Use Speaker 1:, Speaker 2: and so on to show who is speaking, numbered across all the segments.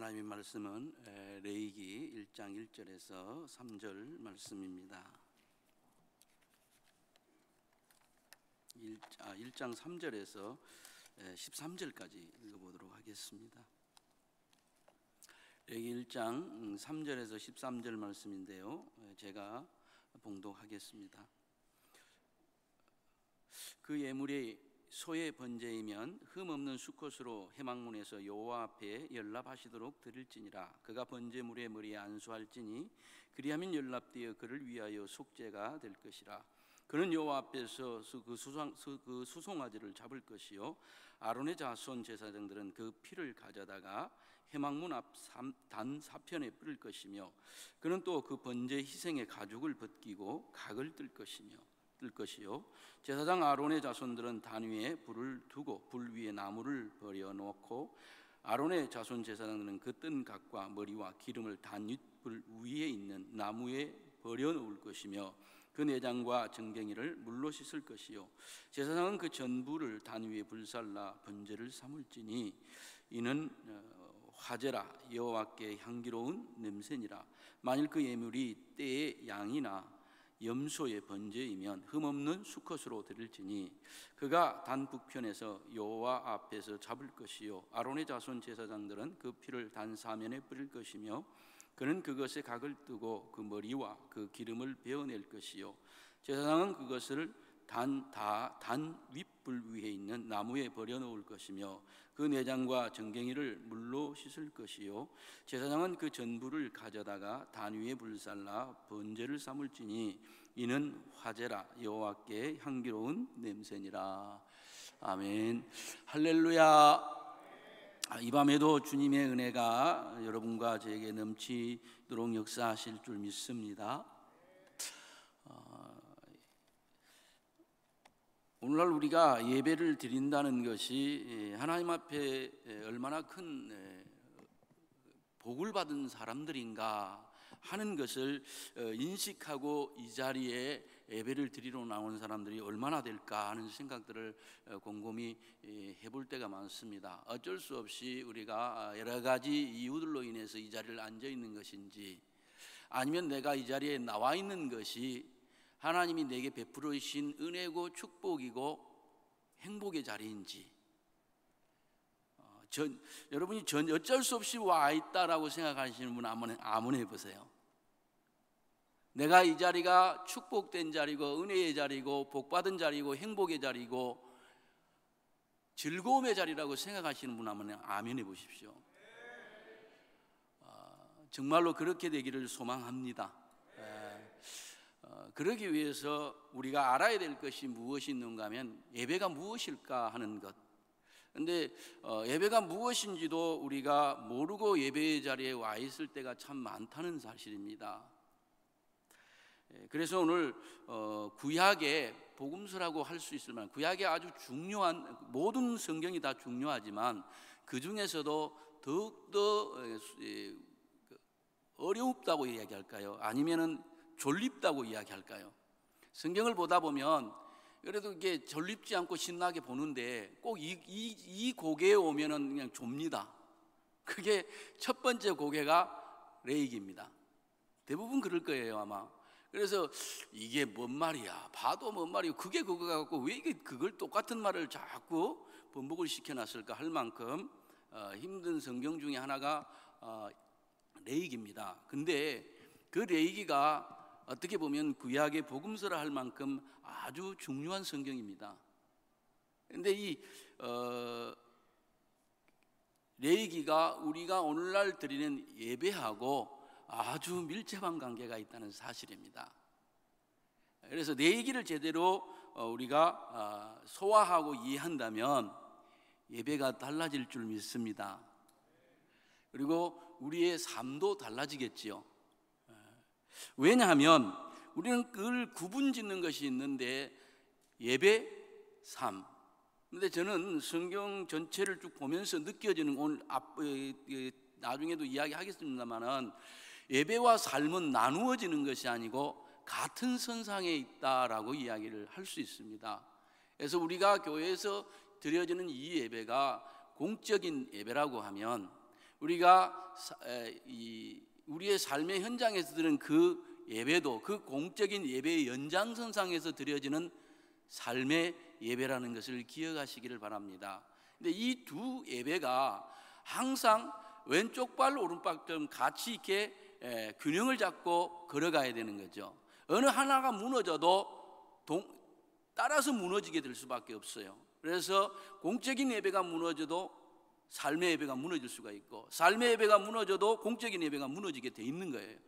Speaker 1: 하나님의 말씀은 레위기 1장 1절에서 3절 말씀입니다. 1장 3절에서 13절까지 읽어보도록 하겠습니다. 레위기 1장 3절에서 13절 말씀인데요, 제가 봉독하겠습니다. 그 예물이 소의 번제이면 흠없는 수컷으로 회막문에서 여호와 앞에 연납하시도록 드릴지니라. 그가 번제물의 머리에 안수할지니 그리하면 연납되어 그를 위하여 속죄가 될 것이라. 그는 여호와 앞에서 그 수송아지를 잡을 것이요, 아론의 자손 제사장들은 그 피를 가져다가 회막문 앞 단 사편에 뿌릴 것이며, 그는 또 그 번제 희생의 가죽을 벗기고 각을 뜰 것이요, 제사장 아론의 자손들은 단 위에 불을 두고 불 위에 나무를 버려 놓고, 아론의 자손 제사장들은 그 뜬 각과 머리와 기름을 단 윗불 위에 있는 나무에 버려 놓을 것이며, 그 내장과 정갱이를 물로 씻을 것이요, 제사장은 그 전부를 단 위에 불살라 번제를 삼을지니 이는 화제라, 여호와께 향기로운 냄새니라. 만일 그 예물이 떼의 양이나 염소의 번제이면 흠없는 수컷으로 드릴지니 그가 단 북편에서 여호와 앞에서 잡을 것이요, 아론의 자손 제사장들은 그 피를 단 사면에 뿌릴 것이며, 그는 그것에 각을 뜨고 그 머리와 그 기름을 베어낼 것이요, 제사장은 그것을 단 윗불 위에 있는 나무에 버려놓을 것이며, 그 내장과 정갱이를 물로 씻을 것이요, 제사장은 그 전부를 가져다가 단 위에 불살라 번제를 삼을지니 이는 화제라, 여호와께 향기로운 냄새니라. 아멘. 할렐루야. 이 밤에도 주님의 은혜가 여러분과 저에게 넘치도록 역사하실 줄 믿습니다. 오늘날 우리가 예배를 드린다는 것이 하나님 앞에 얼마나 큰 복을 받은 사람들인가 하는 것을 인식하고 이 자리에 예배를 드리러 나오는 사람들이 얼마나 될까 하는 생각들을 곰곰이 해볼 때가 많습니다. 어쩔 수 없이 우리가 여러 가지 이유들로 인해서 이 자리를 앉아 있는 것인지, 아니면 내가 이 자리에 나와 있는 것이 하나님이 내게 베풀어 주신 은혜고 축복이고 행복의 자리인지, 여러분이 어쩔 수 없이 와 있다라고 생각하시는 분은 아멘 해보세요. 내가 이 자리가 축복된 자리고 은혜의 자리고 복받은 자리고 행복의 자리고 즐거움의 자리라고 생각하시는 분은 아멘 해보십시오. 정말로 그렇게 되기를 소망합니다. 그러기 위해서 우리가 알아야 될 것이 무엇이 있는가 하면 예배가 무엇일까 하는 것. 그런데 예배가 무엇인지도 우리가 모르고 예배의 자리에 와 있을 때가 참 많다는 사실입니다. 그래서 오늘 구약의 복음서라고 할 수 있을 만한, 구약의 아주 중요한, 모든 성경이 다 중요하지만 그 중에서도 더욱더 어렵다고 이야기할까요? 아니면은 졸립다고 이야기할까요? 성경을 보다 보면 그래도 이게 졸립지 않고 신나게 보는데 꼭 이 고개에 오면은 그냥 좁니다. 그게 첫 번째 고개가 레위기입니다. 대부분 그럴 거예요 아마. 그래서 이게 뭔 말이야, 봐도 뭔 말이고 그게 그거 같고 왜 이게 그걸 똑같은 말을 자꾸 번복을 시켜놨을까 할 만큼 힘든 성경 중에 하나가 레위기입니다. 근데 그 레위기가 어떻게 보면 구약의 복음서라 할 만큼 아주 중요한 성경입니다. 그런데 이 레위기가 우리가 오늘날 드리는 예배하고 아주 밀접한 관계가 있다는 사실입니다. 그래서 레위기를 제대로 우리가 소화하고 이해한다면 예배가 달라질 줄 믿습니다. 그리고 우리의 삶도 달라지겠지요. 왜냐하면 우리는 그걸 구분짓는 것이 있는데 예배, 삶. 그런데 저는 성경 전체를 쭉 보면서 느껴지는, 오늘 나중에도 이야기하겠습니다만은 예배와 삶은 나누어지는 것이 아니고 같은 선상에 있다라고 이야기를 할 수 있습니다. 그래서 우리가 교회에서 드려지는 이 예배가 공적인 예배라고 하면 우리가 우리의 삶의 현장에서 드리는 그 예배도 그 공적인 예배의 연장선상에서 드려지는 삶의 예배라는 것을 기억하시기를 바랍니다. 근데 이 두 예배가 항상 왼쪽 발 오른발 좀 같이 이렇게 균형을 잡고 걸어가야 되는 거죠. 어느 하나가 무너져도 따라서 무너지게 될 수밖에 없어요. 그래서 공적인 예배가 무너져도 삶의 예배가 무너질 수가 있고, 삶의 예배가 무너져도 공적인 예배가 무너지게 돼 있는 거예요.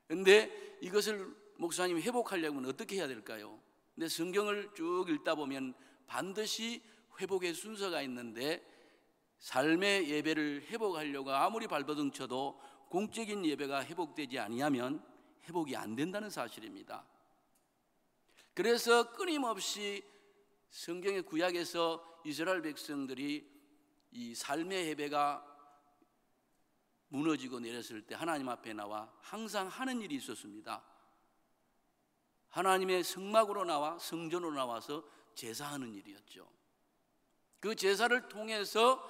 Speaker 1: 그런데 이것을 목사님이 회복하려면 어떻게 해야 될까요? 근데 성경을 쭉 읽다 보면 반드시 회복의 순서가 있는데, 삶의 예배를 회복하려고 아무리 발버둥 쳐도 공적인 예배가 회복되지 아니하면 회복이 안 된다는 사실입니다. 그래서 끊임없이 성경의 구약에서 이스라엘 백성들이 이 삶의 예배가 무너지고 내렸을 때 하나님 앞에 나와 항상 하는 일이 있었습니다. 하나님의 성막으로 나와 성전으로 나와서 제사하는 일이었죠. 그 제사를 통해서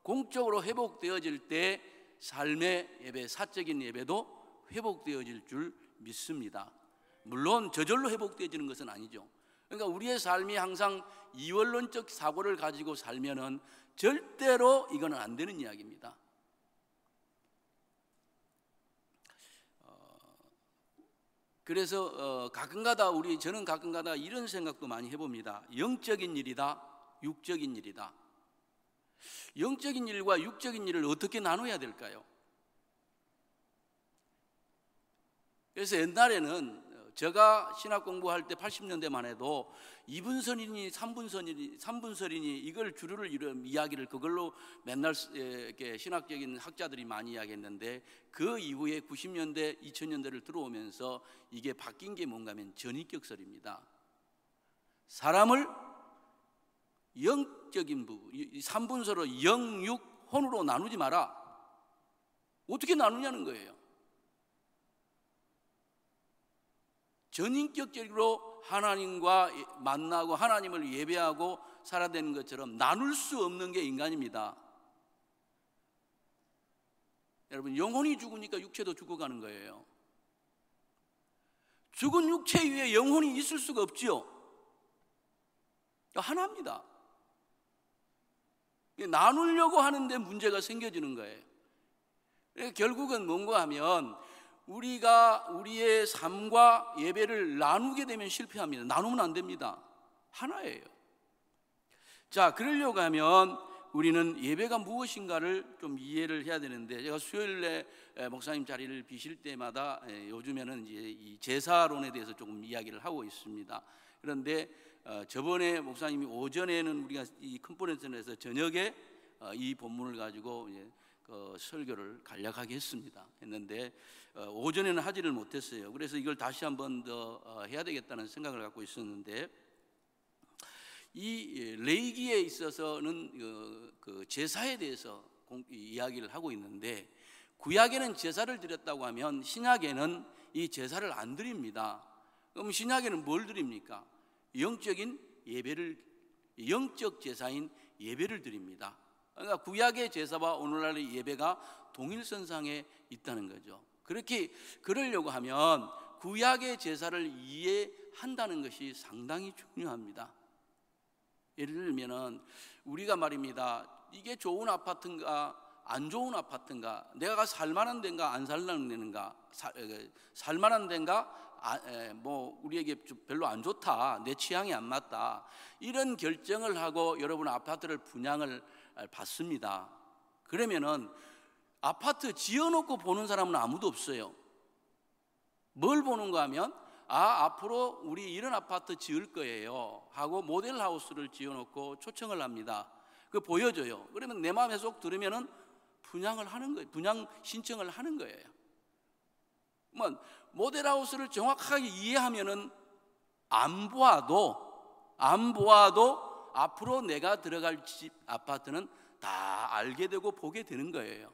Speaker 1: 공적으로 회복되어질 때 삶의 예배, 사적인 예배도 회복되어질 줄 믿습니다. 물론 저절로 회복되어지는 것은 아니죠. 그러니까 우리의 삶이 항상 이원론적 사고를 가지고 살면은 절대로 이거는 안 되는 이야기입니다. 그래서 가끔가다 저는 가끔가다 이런 생각도 많이 해봅니다. 영적인 일이다, 육적인 일이다. 영적인 일과 육적인 일을 어떻게 나눠야 될까요? 그래서 옛날에는 제가 신학 공부할 때 80년대만 해도 2분설이니 3분설이니 이걸 주류를 이런 이야기를 그걸로 맨날 이렇게 신학적인 학자들이 많이 이야기했는데, 그 이후에 90년대 2000년대를 들어오면서 이게 바뀐 게 뭔가 하면 전위격설입니다. 사람을 영적인 부분, 3분서로 영, 육, 혼으로 나누지 마라. 어떻게 나누냐는 거예요. 전인격적으로 하나님과 만나고 하나님을 예배하고 살아야 되는 것처럼 나눌 수 없는 게 인간입니다. 여러분, 영혼이 죽으니까 육체도 죽어가는 거예요. 죽은 육체 위에 영혼이 있을 수가 없지요. 하나입니다. 나누려고 하는데 문제가 생겨지는 거예요. 결국은 뭔가 하면 우리가 우리의 삶과 예배를 나누게 되면 실패합니다. 나누면 안 됩니다. 하나예요. 자, 그러려고 하면 우리는 예배가 무엇인가를 좀 이해를 해야 되는데, 제가 수요일에 목사님 자리를 비실 때마다 요즘에는 이제 이 제사론에 대해서 조금 이야기를 하고 있습니다. 그런데 저번에 목사님이 오전에는 우리가 이 컨퍼런스에서 저녁에 이 본문을 가지고 이제 설교를 간략하게 했는데 오전에는 하지를 못했어요. 그래서 이걸 다시 한 번 더 해야 되겠다는 생각을 갖고 있었는데, 이 레위기에 있어서는 그 제사에 대해서 이야기를 하고 있는데, 구약에는 제사를 드렸다고 하면 신약에는 이 제사를 안 드립니다. 그럼 신약에는 뭘 드립니까? 영적인 예배를, 영적 제사인 예배를 드립니다. 그러니까 구약의 제사와 오늘날의 예배가 동일선상에 있다는 거죠. 그러려고 하면 구약의 제사를 이해한다는 것이 상당히 중요합니다. 예를 들면은 우리가 말입니다, 이게 좋은 아파트인가 안 좋은 아파트인가, 내가 살만한 데인가 안 살만한 데인가, 살만한 데인가 뭐 우리에게 별로 안 좋다, 내 취향이 안 맞다, 이런 결정을 하고 여러분 아파트를 분양을 받습니다. 그러면은 아파트 지어놓고 보는 사람은 아무도 없어요. 뭘 보는가 하면, 앞으로 우리 이런 아파트 지을 거예요 하고 모델하우스를 지어놓고 초청을 합니다. 그거 보여줘요. 그러면 내 마음에 쏙 들으면은 분양을 하는 거예요. 분양 신청을 하는 거예요. 모델하우스를 정확하게 이해하면은 안 보아도 앞으로 내가 들어갈 집 아파트는 다 알게 되고 보게 되는 거예요.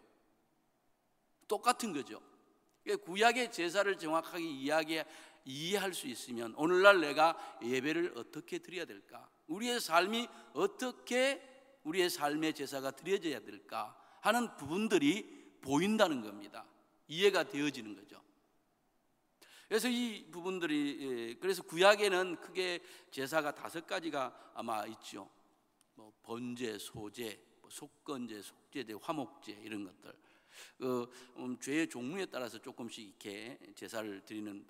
Speaker 1: 똑같은 거죠. 구약의 제사를 정확하게 이해할 수 있으면 오늘날 내가 예배를 어떻게 드려야 될까, 우리의 삶이 어떻게 우리의 삶의 제사가 드려져야 될까 하는 부분들이 보인다는 겁니다. 이해가 되어지는 거죠. 그래서 이 부분들이, 그래서 구약에는 크게 제사가 5가지가 아마 있죠. 뭐 번제, 소제, 속건제, 속죄제, 화목제 이런 것들. 죄의 종류에 따라서 조금씩 이렇게 제사를 드리는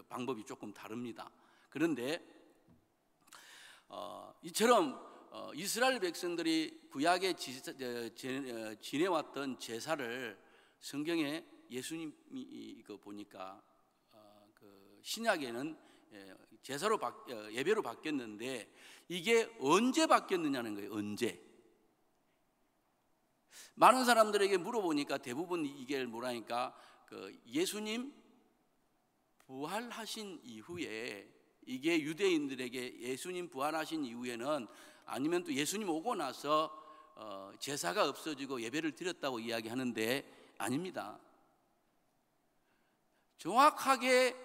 Speaker 1: 방법이 조금 다릅니다. 그런데 이처럼 이스라엘 백성들이 구약에 지내왔던 제사를 성경에 예수님이 보니까 그 신약에는 제사로 예배로 바뀌었는데 이게 언제 바뀌었느냐는 거예요. 언제? 많은 사람들에게 물어보니까 대부분 이게 뭐라니까 그 예수님 부활하신 이후에, 이게 유대인들에게 예수님 부활하신 이후에는, 아니면 또 예수님 오고 나서 제사가 없어지고 예배를 드렸다고 이야기하는데 아닙니다. 정확하게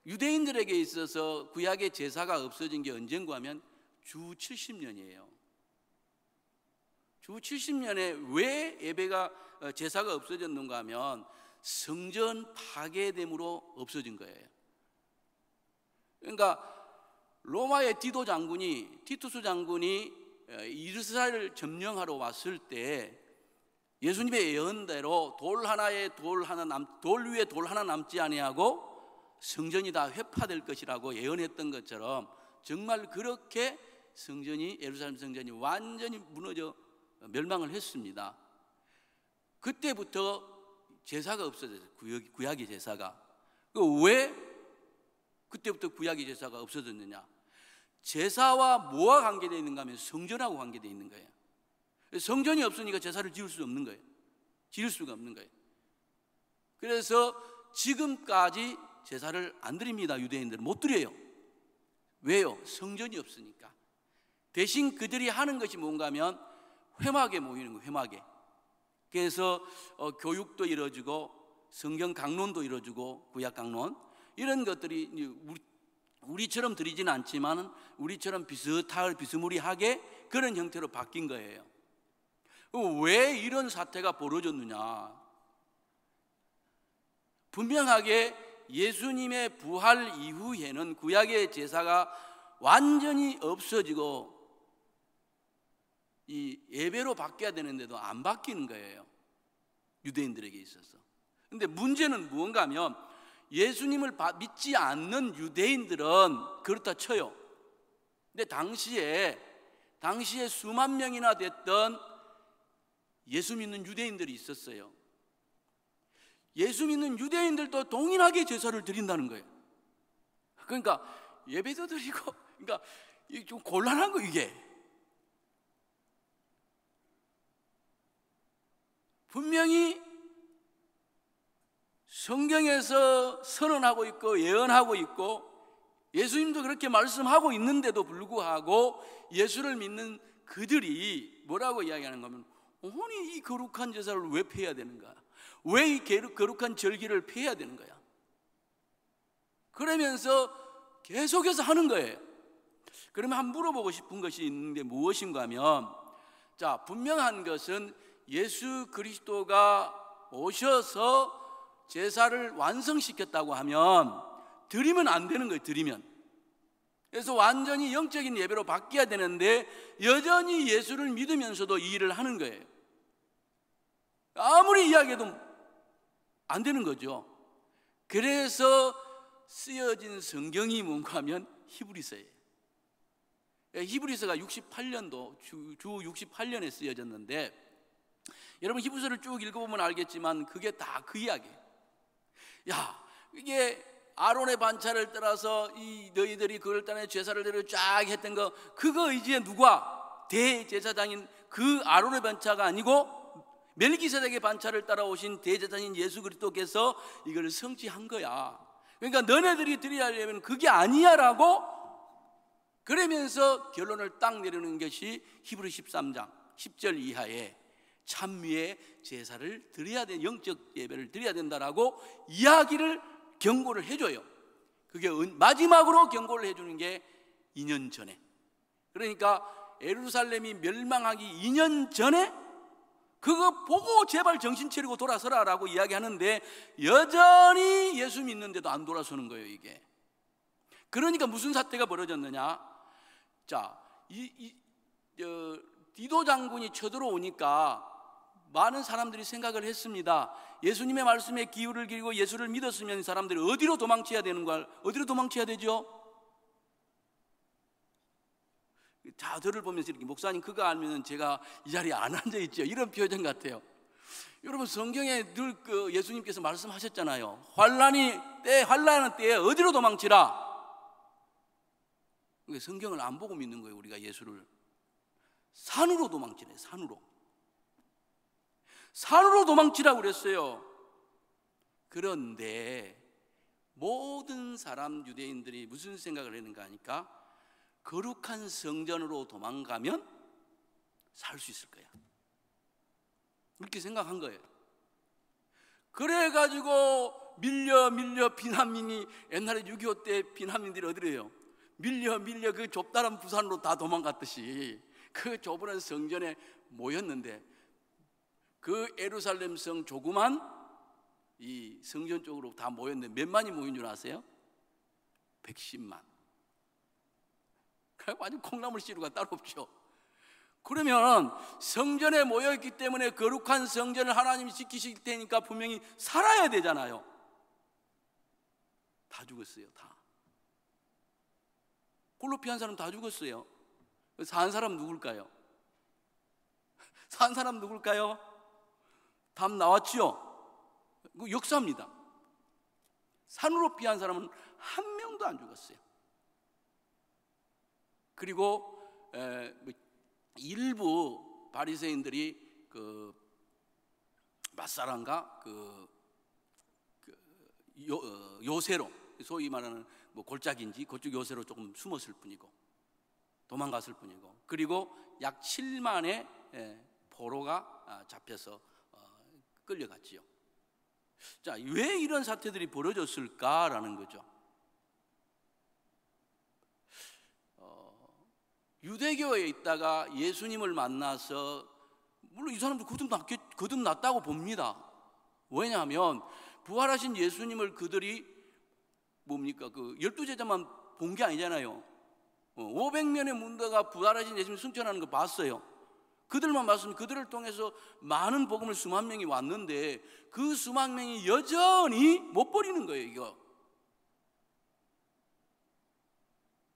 Speaker 1: 유대인들에게 있어서 구약의 제사가 없어진 게 언젠가 하면 주 70년이에요. 주 70년에 왜 제사가 없어졌는가 하면 성전 파괴됨으로 없어진 거예요. 그러니까 로마의 티투스 장군이 이스라엘을 점령하러 왔을 때 예수님의 예언대로 돌 위에 돌 하나 남지 아니하고 성전이 다 회파될 것이라고 예언했던 것처럼 정말 그렇게 예루살렘 성전이 완전히 무너져 멸망을 했습니다. 그때부터 제사가 없어졌어요. 구약의 제사가. 왜 그때부터 구약의 제사가 없어졌느냐? 제사와 뭐와 관계되어 있는가 하면 성전하고 관계되어 있는 거예요. 성전이 없으니까 제사를 지을 수 없는 거예요. 지을 수가 없는 거예요. 그래서 지금까지 제사를 안 드립니다. 유대인들은 못 드려요. 왜요? 성전이 없으니까. 대신 그들이 하는 것이 뭔가 하면 회막에 모이는 거예요. 회막에. 그래서 교육도 이루어지고 성경 강론도 이루어지고 구약 강론 이런 것들이 우리처럼 드리지는 않지만 우리처럼 비스무리하게 그런 형태로 바뀐 거예요. 왜 이런 사태가 벌어졌느냐? 분명하게 예수님의 부활 이후에는 구약의 제사가 완전히 없어지고 이 예배로 바뀌어야 되는데도 안 바뀌는 거예요. 유대인들에게 있어서. 근데 문제는 무언가 하면 예수님을 믿지 않는 유대인들은 그렇다 쳐요. 근데 당시에 수만 명이나 됐던 예수 믿는 유대인들이 있었어요. 예수 믿는 유대인들도 동일하게 제사를 드린다는 거예요. 그러니까 예배도 드리고, 그러니까 좀 곤란한 거 이게. 분명히 성경에서 선언하고 있고 예언하고 있고 예수님도 그렇게 말씀하고 있는데도 불구하고 예수를 믿는 그들이 뭐라고 이야기하는 거면, 아니 이 거룩한 제사를 왜 폐해야 되는가? 왜 이 거룩한 절기를 폐해야 되는 거야? 그러면서 계속해서 하는 거예요. 그러면 한번 물어보고 싶은 것이 있는데 무엇인가 하면, 자, 분명한 것은 예수 그리스도가 오셔서 제사를 완성시켰다고 하면 드리면 안 되는 거예요. 드리면. 그래서 완전히 영적인 예배로 바뀌어야 되는데 여전히 예수를 믿으면서도 이 일을 하는 거예요. 아무리 이야기해도 안 되는 거죠. 그래서 쓰여진 성경이 뭔가 하면 히브리서예요. 히브리서가 68년도 주 68년에 쓰여졌는데, 여러분 히브리서를 쭉 읽어보면 알겠지만 그게 다 그 이야기예요. 야, 이게 아론의 반차를 따라서 이 너희들이 그걸 따라 제사를 드려 쫙 했던 거, 그거 이제 누가 대제사장인 그 아론의 반차가 아니고 멜기세덱의 반차를 따라오신 대제사장인 예수 그리스도께서 이걸 성취한 거야. 그러니까 너네들이 드려야 하려면 그게 아니야라고, 그러면서 결론을 딱 내리는 것이 히브리 13장 10절 이하에 찬미의 제사를 드려야 돼, 영적 예배를 드려야 된다라고 이야기를 경고를 해줘요. 그게 마지막으로 경고를 해주는 게 2년 전에. 그러니까 예루살렘이 멸망하기 2년 전에 그거 보고 제발 정신 차리고 돌아서라라고 이야기하는데 여전히 예수 믿는데도 안 돌아서는 거예요. 이게 그러니까 무슨 사태가 벌어졌느냐? 자, 디도 장군이 쳐들어오니까 많은 사람들이 생각을 했습니다. 예수님의 말씀에 기울을 기울이고 예수를 믿었으면 사람들이 어디로 도망쳐야 되는 걸, 어디로 도망쳐야 되죠? 자, 저를 보면서 이렇게 목사님 그거 알면 제가 이 자리에 안 앉아있죠, 이런 표정 같아요. 여러분 성경에 늘 예수님께서 말씀하셨잖아요. 환난의 때에 어디로 도망치라. 성경을 안 보고 믿는 거예요. 우리가 예수를 산으로 도망치래. 산으로 도망치라고 그랬어요. 그런데 모든 사람 유대인들이 무슨 생각을 했는가 하니까 거룩한 성전으로 도망가면 살 수 있을 거야, 그렇게 생각한 거예요. 그래가지고 밀려 피난민이, 옛날에 6.25 때 피난민들이 어디래요? 밀려 그 좁다란 부산으로 다 도망갔듯이 그 좁은 성전에 모였는데 그 예루살렘 성 조그만 이 성전 쪽으로 다 모였는데 몇만이 모인 줄 아세요? 110만. 완전 콩나물 시루가 따로 없죠. 그러면 성전에 모여있기 때문에 거룩한 성전을 하나님이 지키실 테니까 분명히 살아야 되잖아요. 다 죽었어요. 다. 홀로 피한 사람 다 죽었어요. 산 사람 누굴까요? 산 사람 누굴까요? 답 나왔죠? 그 역사입니다. 산으로 피한 사람은 한 명도 안 죽었어요. 그리고 일부 바리새인들이 그 맛사랑과 요새로, 소위 말하는 뭐 골짜기인지 그쪽 요새로 조금 숨었을 뿐이고 도망갔을 뿐이고, 그리고 약 7만의 포로가 잡혀서 끌려갔지요. 자, 왜 이런 사태들이 벌어졌을까라는 거죠. 유대교에 있다가 예수님을 만나서, 물론 이 사람도 거듭났다고 봅니다. 왜냐하면 부활하신 예수님을 그들이 뭡니까? 그 12제자만 본 게 아니잖아요. 500명의 문도가 부활하신 예수님 승천하는 거 봤어요. 그들만 봤으면 그들을 통해서 많은 복음을 수만 명이 왔는데 그 수만 명이 여전히 못 버리는 거예요. 이거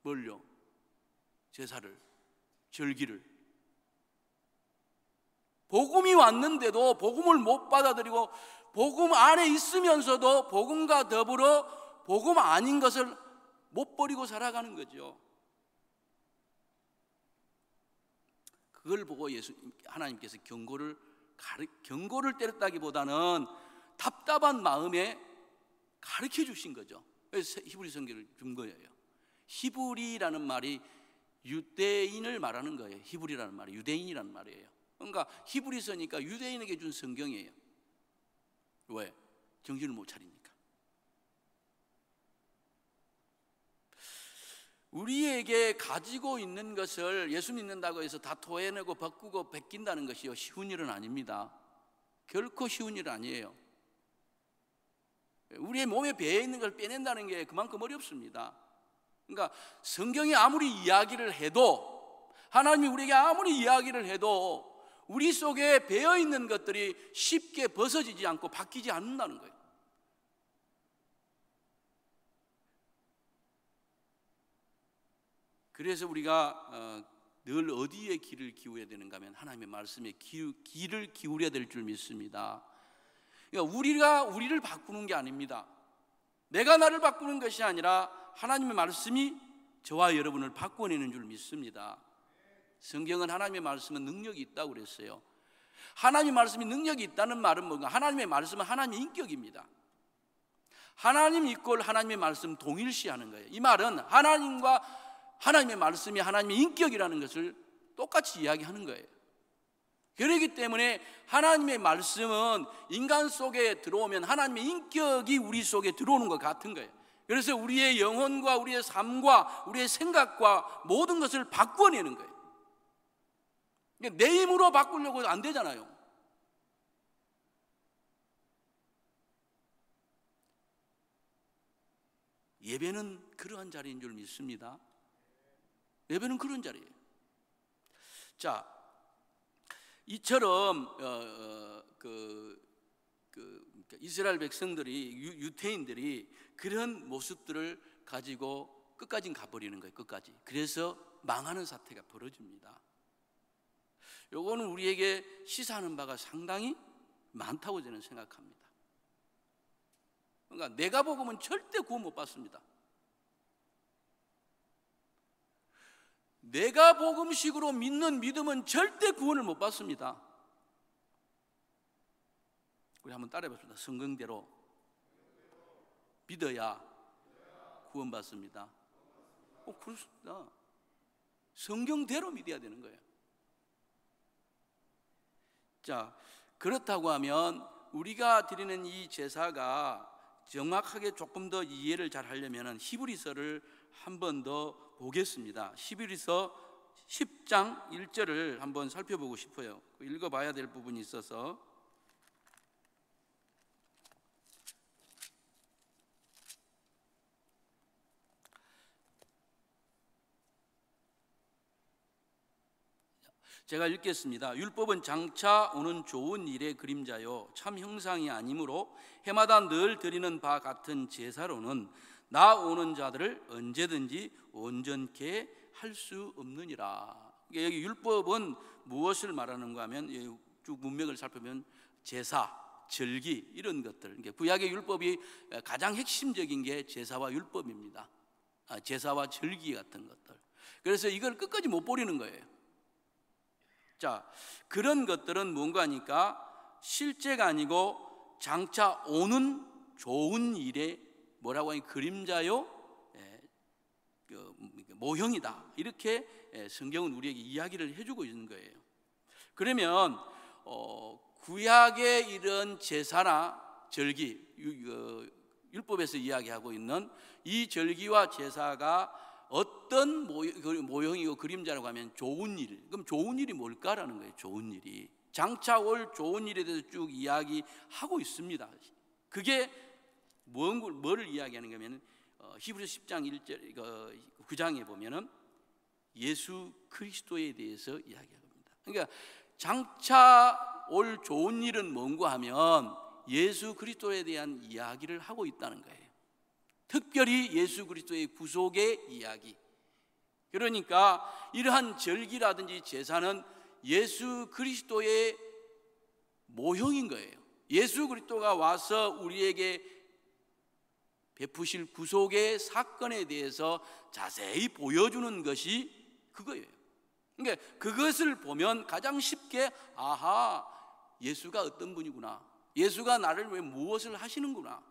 Speaker 1: 뭘요? 제사를, 절기를. 복음이 왔는데도 복음을 못 받아들이고 복음 안에 있으면서도 복음과 더불어 복음 아닌 것을 못 버리고 살아가는 거죠. 그걸 보고 하나님께서 경고를 때렸다기보다는 답답한 마음에 가르쳐 주신 거죠. 그래서 히브리 성경을 준 거예요. 히브리라는 말이 유대인을 말하는 거예요. 히브리라는 말이 유대인이라는 말이에요. 그러니까 히브리서니까 유대인에게 준 성경이에요. 왜? 정신을 못 차리니까. 우리에게 가지고 있는 것을 예수 믿는다고 해서 다 토해내고 바꾸고 베낀다는 것이요, 쉬운 일은 아닙니다. 결코 쉬운 일은 아니에요. 우리의 몸에 배에 있는 걸 빼낸다는 게 그만큼 어렵습니다. 그러니까 성경이 아무리 이야기를 해도, 하나님이 우리에게 아무리 이야기를 해도 우리 속에 배어있는 것들이 쉽게 벗어지지 않고 바뀌지 않는다는 거예요. 그래서 우리가 늘 어디에 귀를 기울여야 되는가 하면 하나님의 말씀에 귀를 기울여야 될 줄 믿습니다. 그러니까 우리가 우리를 바꾸는 게 아닙니다. 내가 나를 바꾸는 것이 아니라 하나님의 말씀이 저와 여러분을 바꿔내는 줄 믿습니다. 성경은 하나님의 말씀은 능력이 있다고 그랬어요. 하나님의 말씀이 능력이 있다는 말은 뭔가? 하나님의 말씀은 하나님의 인격입니다. 하나님 이꼴 하나님의 말씀 동일시하는 거예요. 이 말은 하나님과 하나님의 말씀이 하나님의 인격이라는 것을 똑같이 이야기하는 거예요. 그렇기 때문에 하나님의 말씀은 인간 속에 들어오면 하나님의 인격이 우리 속에 들어오는 것 같은 거예요. 그래서 우리의 영혼과 우리의 삶과 우리의 생각과 모든 것을 바꿔내는 거예요. 내 힘으로 바꾸려고 안 되잖아요. 예배는 그러한 자리인 줄 믿습니다. 예배는 그런 자리예요. 자, 이처럼 이스라엘 백성들이, 유대인들이 그런 모습들을 가지고 끝까지 가버리는 거예요. 끝까지. 그래서 망하는 사태가 벌어집니다. 요거는 우리에게 시사하는 바가 상당히 많다고 저는 생각합니다. 그러니까 내가 복음은 절대 구원 못 받습니다. 내가 복음식으로 믿는 믿음은 절대 구원을 못 받습니다. 우리 한번 따라해 봅시다. 성경대로 믿어야 구원 받습니다. 그렇습니다. 성경대로 믿어야 되는 거예요. 자, 그렇다고 하면 우리가 드리는 이 제사가 정확하게 조금 더 이해를 잘 하려면 히브리서를 한 번 더 보겠습니다. 히브리서 10장 1절을 한번 살펴보고 싶어요. 읽어봐야 될 부분이 있어서. 제가 읽겠습니다. 율법은 장차 오는 좋은 일의 그림자요 참 형상이 아니므로 해마다 늘 드리는 바 같은 제사로는 나오는 자들을 언제든지 온전케 할 수 없느니라. 여기 율법은 무엇을 말하는가 하면 쭉 문맥을 살펴보면 제사, 절기 이런 것들, 구약의 율법이 가장 핵심적인 게 제사와 율법입니다. 제사와 절기 같은 것들. 그래서 이걸 끝까지 못 버리는 거예요. 자, 그런 것들은 뭔가 하니까 실제가 아니고 장차 오는 좋은 일의 뭐라고 하니 그림자요 모형이다. 이렇게 성경은 우리에게 이야기를 해주고 있는 거예요. 그러면 구약의 이런 제사나 절기, 율법에서 이야기하고 있는 이 절기와 제사가 어떤 모형이고 그림자라고 하면 좋은 일. 그럼 좋은 일이 뭘까라는 거예요. 좋은 일이 장차 올 좋은 일에 대해서 쭉 이야기하고 있습니다. 그게 뭐를 이야기하는 거냐면 히브리서 10장 1절 9장에 보면은 예수 그리스도에 대해서 이야기합니다. 그러니까 장차 올 좋은 일은 뭔가 하면 예수 그리스도에 대한 이야기를 하고 있다는 거예요. 특별히 예수 그리스도의 구속의 이야기. 그러니까 이러한 절기라든지 제사는 예수 그리스도의 모형인 거예요. 예수 그리스도가 와서 우리에게 베푸실 구속의 사건에 대해서 자세히 보여주는 것이 그거예요. 그러니까 그것을 보면 가장 쉽게 아하, 예수가 어떤 분이구나, 예수가 나를 왜 무엇을 하시는구나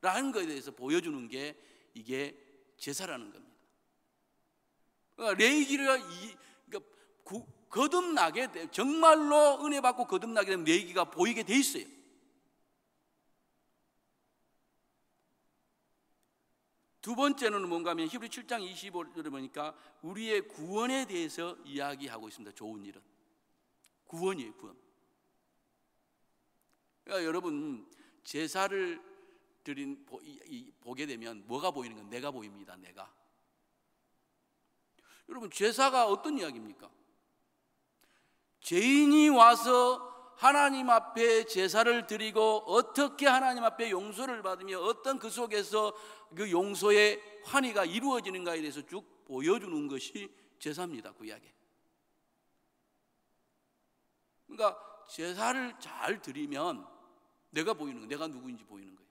Speaker 1: 라는 것에 대해서 보여주는 게 이게 제사라는 겁니다. 그러니까 레위기를 거듭나게 돼, 정말로 은혜 받고 거듭나게 되면 레위기가 보이게 돼 있어요. 두 번째는 뭔가 하면 히브리 7장 25절에 보니까 우리의 구원에 대해서 이야기하고 있습니다. 좋은 일은 구원이에요. 구원. 그러니까 여러분 제사를 보게 되면 뭐가 보이는 건 내가 보입니다. 내가. 여러분 제사가 어떤 이야기입니까? 죄인이 와서 하나님 앞에 제사를 드리고 어떻게 하나님 앞에 용서를 받으며 어떤 그 속에서 그 용서의 환희가 이루어지는가에 대해서 쭉 보여주는 것이 제사입니다. 구약에. 그러니까 제사를 잘 드리면 내가 보이는 거예요. 내가 누구인지 보이는 거예요.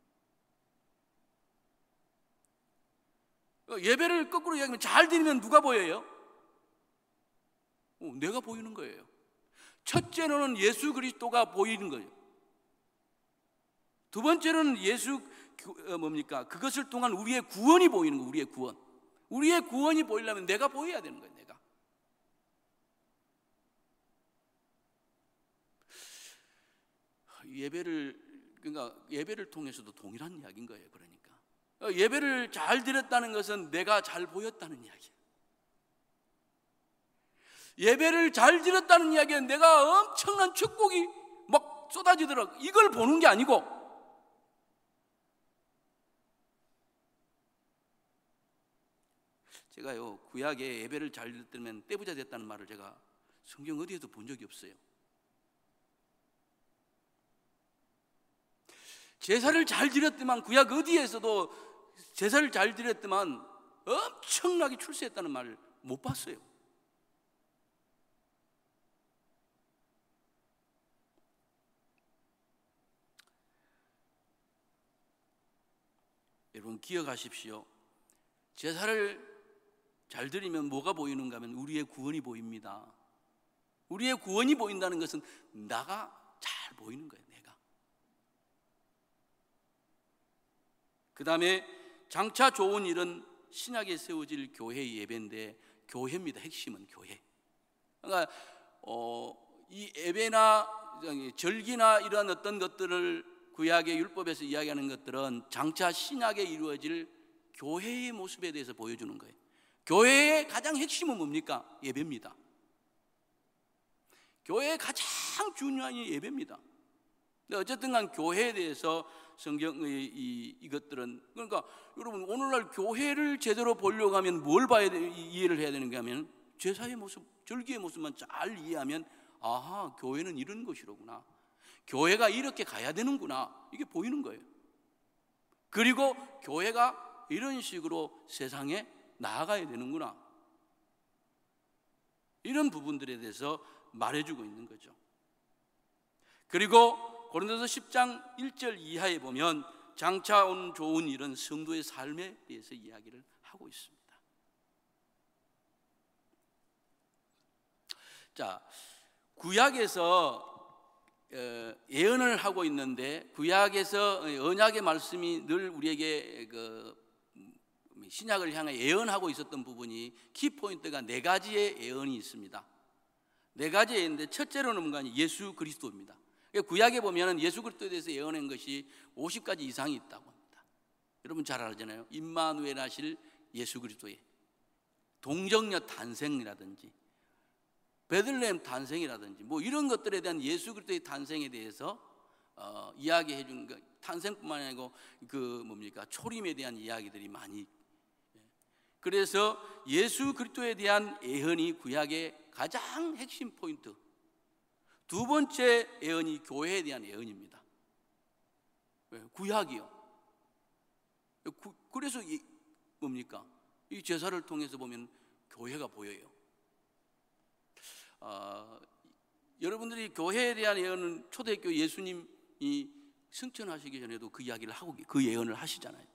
Speaker 1: 예배를 거꾸로 이야기하면 잘 드리면 누가 보여요? 내가 보이는 거예요. 첫째로는 예수 그리스도가 보이는 거예요. 두 번째로는 뭡니까? 그것을 통한 우리의 구원이 보이는 거예요. 우리의 구원. 우리의 구원이 보이려면 내가 보여야 되는 거예요. 내가. 예배를 통해서도 동일한 이야기인 거예요. 그러니까 예배를 잘 드렸다는 것은 내가 잘 보였다는 이야기예요. 예배를 잘 드렸다는 이야기는 내가 엄청난 축복이 막 쏟아지더라고. 이걸 보는 게 아니고 제가요 구약에 예배를 잘 드렸다면 떼부자 됐다는 말을 제가 성경 어디에도 본 적이 없어요. 제사를 잘 드렸더만 구약 어디에서도 제사를 잘 드렸더만 엄청나게 출세했다는 말을 못 봤어요. 여러분 기억하십시오. 제사를 잘 드리면 뭐가 보이는가 하면 우리의 구원이 보입니다. 우리의 구원이 보인다는 것은 나가 잘 보이는 거예요. 내가. 그 다음에 장차 좋은 일은 신약에 세워질 교회의 예배인데, 교회입니다. 핵심은 교회. 그러니까 이 예배나 절기나 이러한 어떤 것들을 구약의 율법에서 이야기하는 것들은 장차 신약에 이루어질 교회의 모습에 대해서 보여주는 거예요. 교회의 가장 핵심은 뭡니까? 예배입니다. 교회의 가장 중요한 예배입니다. 근데 어쨌든 간 교회에 대해서 성경의 이것들은, 그러니까 여러분 오늘날 교회를 제대로 보려고 하면 뭘 봐야 돼, 이해를 해야 되는가 하면 제사의 모습, 절기의 모습만 잘 이해하면 아하, 교회는 이런 것이로구나, 교회가 이렇게 가야 되는구나, 이게 보이는 거예요. 그리고 교회가 이런 식으로 세상에 나아가야 되는구나, 이런 부분들에 대해서 말해주고 있는 거죠. 그리고 고린도서 10장 1절 이하에 보면 장차 온 좋은 일은 성도의 삶에 대해서 이야기를 하고 있습니다. 자, 구약에서 예언을 하고 있는데, 구약에서 언약의 말씀이 늘 우리에게 신약을 향해 예언하고 있었던 부분이, 키포인트가 네 가지의 예언이 있습니다. 네 가지의 예언인데, 첫째로는 뭔가 예수 그리스도입니다. 구약에 보면 예수 그리스도에 대해서 예언한 것이 50가지 이상이 있다고 합니다. 여러분 잘 알잖아요. 임마누엘 하실 예수 그리스도의 동정녀 탄생이라든지 베들레헴 탄생이라든지 뭐 이런 것들에 대한 예수 그리스도의 탄생에 대해서 이야기해 주는 것, 탄생뿐만 아니고 초림에 대한 이야기들이 많이. 그래서 예수 그리스도에 대한 예언이 구약의 가장 핵심 포인트. 두 번째 예언이 교회에 대한 예언입니다. 구약이요. 그래서 이 제사를 통해서 보면 교회가 보여요. 여러분들이 교회에 대한 예언은 초대교회 예수님이 승천하시기 전에도 그 이야기를 하고 그 예언을 하시잖아요.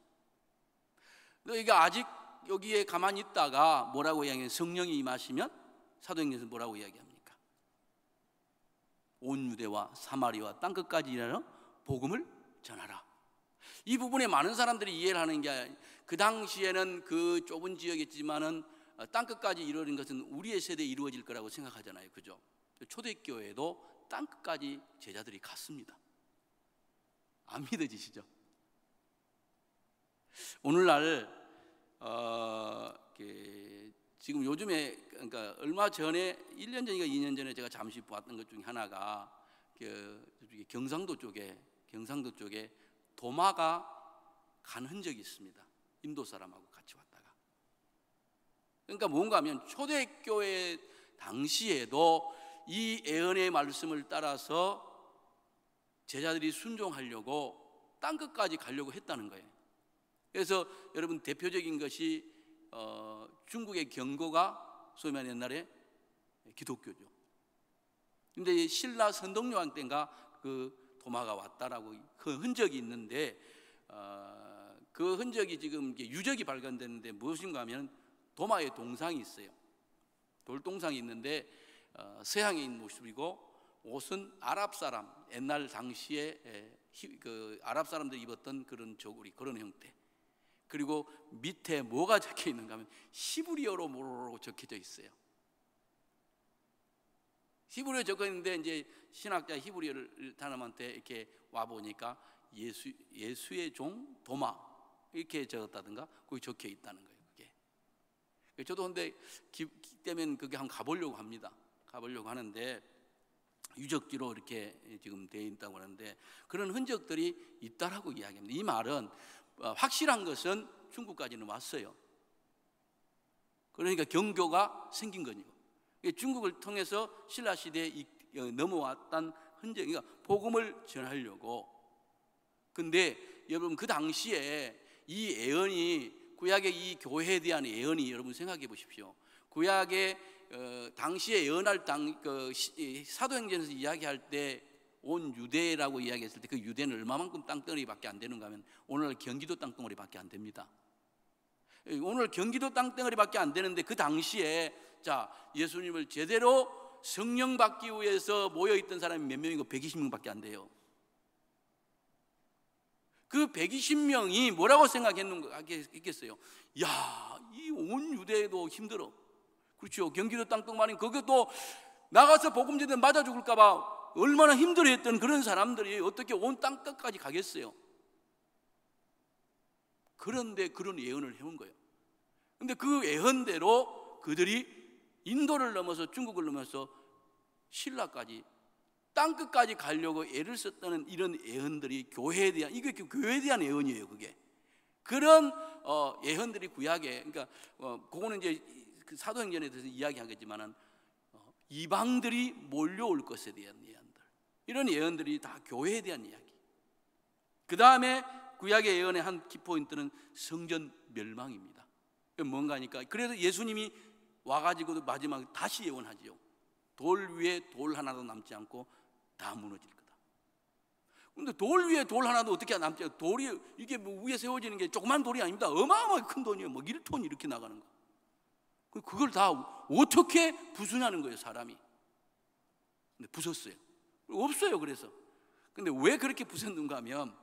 Speaker 1: 그러니까 아직 여기에 가만히 있다가 뭐라고 이야기해요? 성령이 임하시면 사도행전에서 뭐라고 이야기합니까? 온 유대와 사마리아와 땅끝까지 이르러 복음을 전하라. 이 부분에 많은 사람들이 이해를 하는 게, 그 당시에는 그 좁은 지역이었지만은 땅끝까지 이루어진 것은 우리의 세대에 이루어질 거라고 생각하잖아요. 그죠? 초대교회도 땅끝까지 제자들이 갔습니다. 안 믿어지시죠? 오늘날 지금 요즘에, 그러니까 얼마 전에 1년 전인가 2년 전에 제가 잠시 보았던 것 중에 하나가 경상도 쪽에 도마가 간 흔적이 있습니다. 인도 사람하고 같이 왔다가. 그러니까 뭔가 하면 초대교회 당시에도 이 예언의 말씀을 따라서 제자들이 순종하려고 땅끝까지 가려고 했다는 거예요. 그래서 여러분 대표적인 것이 중국의 경고가 소위 말하는 옛날에 기독교죠. 근데 신라 선동여왕 때인가 그 도마가 왔다라고 그 흔적이 있는데, 그 흔적이 지금 유적이 발견됐는데 무엇인가 하면 도마의 동상이 있어요. 돌동상이 있는데 서양에 있는 모습이고, 옷은 아랍 사람, 옛날 당시에 그 아랍 사람들이 입었던 그런 저고리, 그런 형태. 그리고 밑에 뭐가 적혀 있는가 하면 히브리어로 뭐라고 적혀져 있어요. 히브리어 적혀 있는데, 이제 신학자 히브리어를 사람한테 이렇게 와 보니까 예수의 종 도마 이렇게 적었다든가 거기 적혀 있다는 거예요. 그게 저도 근데 기 때문에 그게 한번 가보려고 합니다. 가보려고 하는데 유적지로 이렇게 지금 되어 있다고 하는데 그런 흔적들이 있다라고 이야기합니다. 이 말은 확실한 것은 중국까지는 왔어요. 그러니까 경교가 생긴 거죠. 중국을 통해서 신라 시대에 넘어왔던 흔적, 그러니까 복음을 전하려고. 근데 여러분 그 당시에 이 예언이, 구약의 이 교회에 대한 예언이, 여러분 생각해 보십시오. 구약의 당시에 예언할 사도행전에서 이야기할 때 온 유대라고 이야기했을 때 그 유대는 얼마만큼 땅덩어리밖에 안 되는가 하면 오늘 경기도 땅덩어리밖에 안 됩니다. 오늘 경기도 땅덩어리밖에 안 되는데 그 당시에 자 예수님을 제대로 성령 받기 위해서 모여있던 사람이 몇 명이고 120명밖에 안 돼요. 그 120명이 뭐라고 생각했겠어요? 야, 이 온 유대도 힘들어. 그렇죠. 경기도 땅덩어리, 거기도 나가서 복음 전에 맞아 죽을까 봐 얼마나 힘들어했던 그런 사람들이 어떻게 온 땅 끝까지 가겠어요? 그런데 그런 예언을 해온 거예요. 근데 그 예언대로 그들이 인도를 넘어서 중국을 넘어서 신라까지 땅끝까지 가려고 애를 썼다는 이런 예언들이 교회에 대한, 이게 교회에 대한 예언이에요. 그게 그런 예언들이 구약에, 그러니까 그거는 이제 그 사도행전에 대해서 이야기하겠지만은 이방들이 몰려올 것에 대한 예언들, 이런 예언들이 다 교회에 대한 이야기. 그 다음에 구약의 예언의 한 키포인트는 성전 멸망입니다. 뭔가 하니까 그래서 예수님이 와가지고도 마지막에 다시 예언하지요. 돌 위에 돌 하나도 남지 않고 다 무너질 거다. 근데 돌 위에 돌 하나도 어떻게 남지 않고, 돌이 이게 뭐 위에 세워지는 게 조그만 돌이 아닙니다. 어마어마하게 큰 돈이에요. 뭐 1톤 이렇게 나가는 거. 그걸 다 어떻게 부수냐는 거예요, 사람이. 근데 부쉈어요. 없어요. 그래서 근데 왜 그렇게 부쉈는가 하면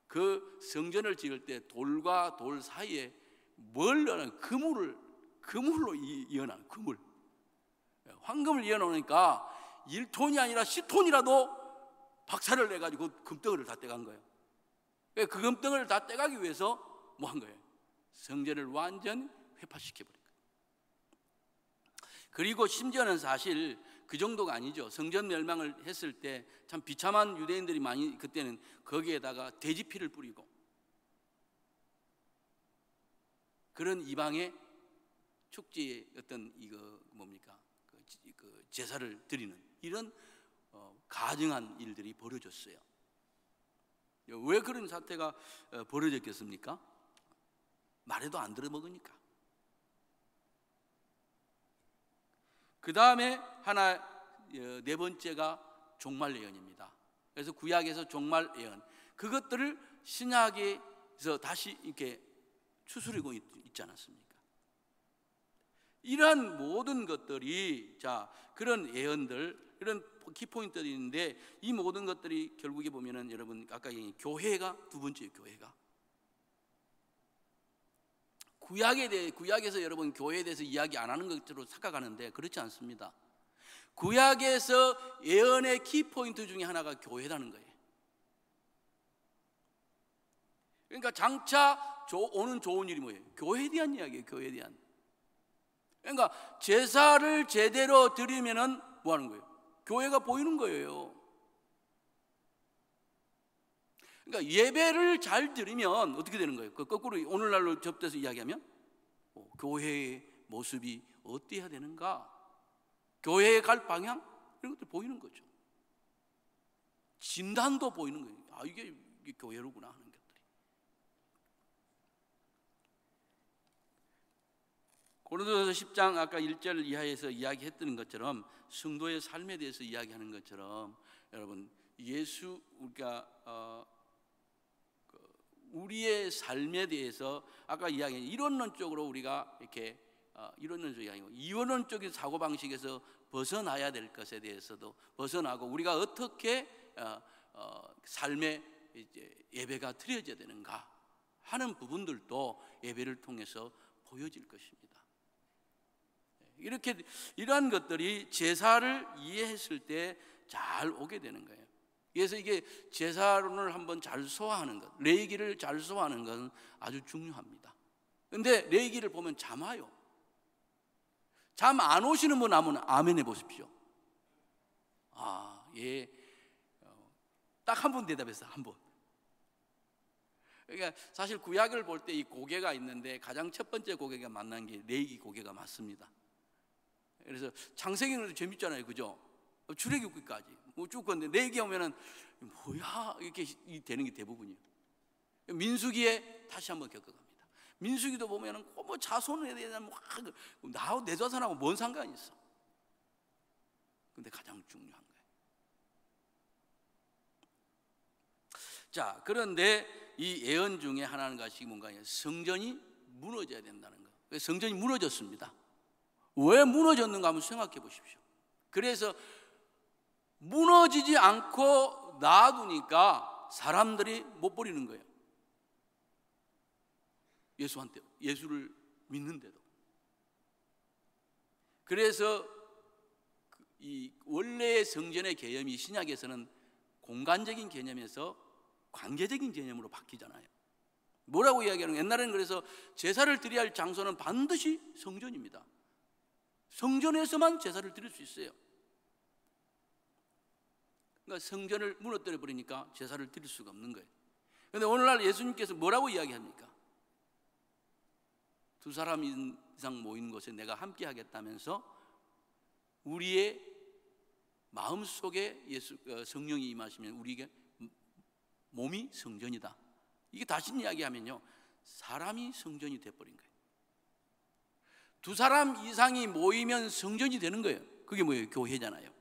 Speaker 1: 그 성전을 지을 때 돌과 돌 사이에 뭘 넣는 그물로 이어놓은 그물, 황금을 이어놓으니까 1톤이 아니라 10톤이라도 박살을 내가지고 금덩어리를 다 떼간 거예요. 그 금덩어리를 다 떼가기 위해서 뭐 한 거예요? 성전을 완전 회파시켜버린 거예요. 그리고 심지어는 사실 그 정도가 아니죠. 성전 멸망을 했을 때 참 비참한 유대인들이 많이, 그때는 거기에다가 돼지피를 뿌리고 그런 이방의 축제의 어떤 이거 뭡니까? 그 제사를 드리는 이런 가증한 일들이 벌어졌어요. 왜 그런 사태가 벌어졌겠습니까? 말해도 안 들어먹으니까. 그 다음에 하나, 네 번째가 종말 예언입니다. 그래서 구약에서 종말 예언, 그것들을 신약에서 다시 이렇게 추스리고 있지 않았습니까? 이러한 모든 것들이, 자, 그런 예언들, 이런 키포인트들이 있는데, 이 모든 것들이 결국에 보면은 여러분 아까 얘기한 교회가 두 번째예요. 교회가 구약에서 여러분 교회에 대해서 이야기 안 하는 것으로 착각하는데 그렇지 않습니다. 구약에서 예언의 키포인트 중에 하나가 교회라는 거예요. 그러니까 장차 오는 좋은 일이 뭐예요? 교회에 대한 이야기예요. 교회에 대한. 그러니까 제사를 제대로 드리면은 뭐 하는 거예요? 교회가 보이는 거예요. 그러니까 예배를 잘 드리면 어떻게 되는 거예요? 거꾸로 오늘날로 접대서 이야기하면 교회의 모습이 어때야 되는가? 교회에 갈 방향? 이런 것들 보이는 거죠. 진단도 보이는 거예요. 아, 이게 교회로구나 하는 것들이. 고린도전서 10장 아까 1절 이하에서 이야기했던 것처럼 성도의 삶에 대해서 이야기하는 것처럼 여러분 우리가 우리의 삶에 대해서 아까 이야기한 이론론적으로 우리가 이렇게 이론론적이 아니고 이원론적인 사고방식에서 벗어나야 될 것에 대해서도 벗어나고 우리가 어떻게 삶의 이제 예배가 드려져야 되는가 하는 부분들도 예배를 통해서 보여질 것입니다. 이렇게 이러한 것들이 제사를 이해했을 때 잘 오게 되는 거예요. 그래서 이게 제사론을 한번 잘 소화하는 것, 레위기를 잘 소화하는 것은 아주 중요합니다. 그런데 레위기를 보면 참 와요. 잠 안 오시는 분 하면 아멘 해보십시오. 예. 딱 한 분 대답했어요. 한 분. 그러니까 사실 구약을 볼 때 이 고개가 있는데 가장 첫 번째 고개가 만난 게 레위기 고개가 맞습니다. 그래서 창세기는 재밌잖아요, 그죠? 출애굽기까지 뭐 쭉 건데 레위기 오면은 뭐야 이렇게 되는 게 대부분이에요. 민수기에 다시 한번 겪어갑니다. 민수기도 보면은 뭐 자손에 대한 나하고 내 자손하고 뭔 상관이 있어? 근데 가장 중요한 거예요. 자, 그런데 이 예언 중에 하나는 것이 뭔가 성전이 무너져야 된다는 거. 성전이 무너졌습니다. 왜 무너졌는가 한번 생각해 보십시오. 그래서 무너지지 않고 놔두니까 사람들이 못 버리는 거예요. 예수를 믿는데도. 그래서 이 원래의 성전의 개념이 신약에서는 공간적인 개념에서 관계적인 개념으로 바뀌잖아요. 뭐라고 이야기하는 거예요? 옛날에는 그래서 제사를 드려야 할 장소는 반드시 성전입니다. 성전에서만 제사를 드릴 수 있어요. 그러니까 성전을 무너뜨려 버리니까 제사를 드릴 수가 없는 거예요. 그런데 오늘날 예수님께서 뭐라고 이야기합니까? 두 사람 이상 모인 곳에 내가 함께 하겠다면서 우리의 마음속에 성령이 임하시면 우리에게 몸이 성전이다. 이게 다시 이야기하면요, 사람이 성전이 돼버린 거예요. 두 사람 이상이 모이면 성전이 되는 거예요. 그게 뭐예요? 교회잖아요.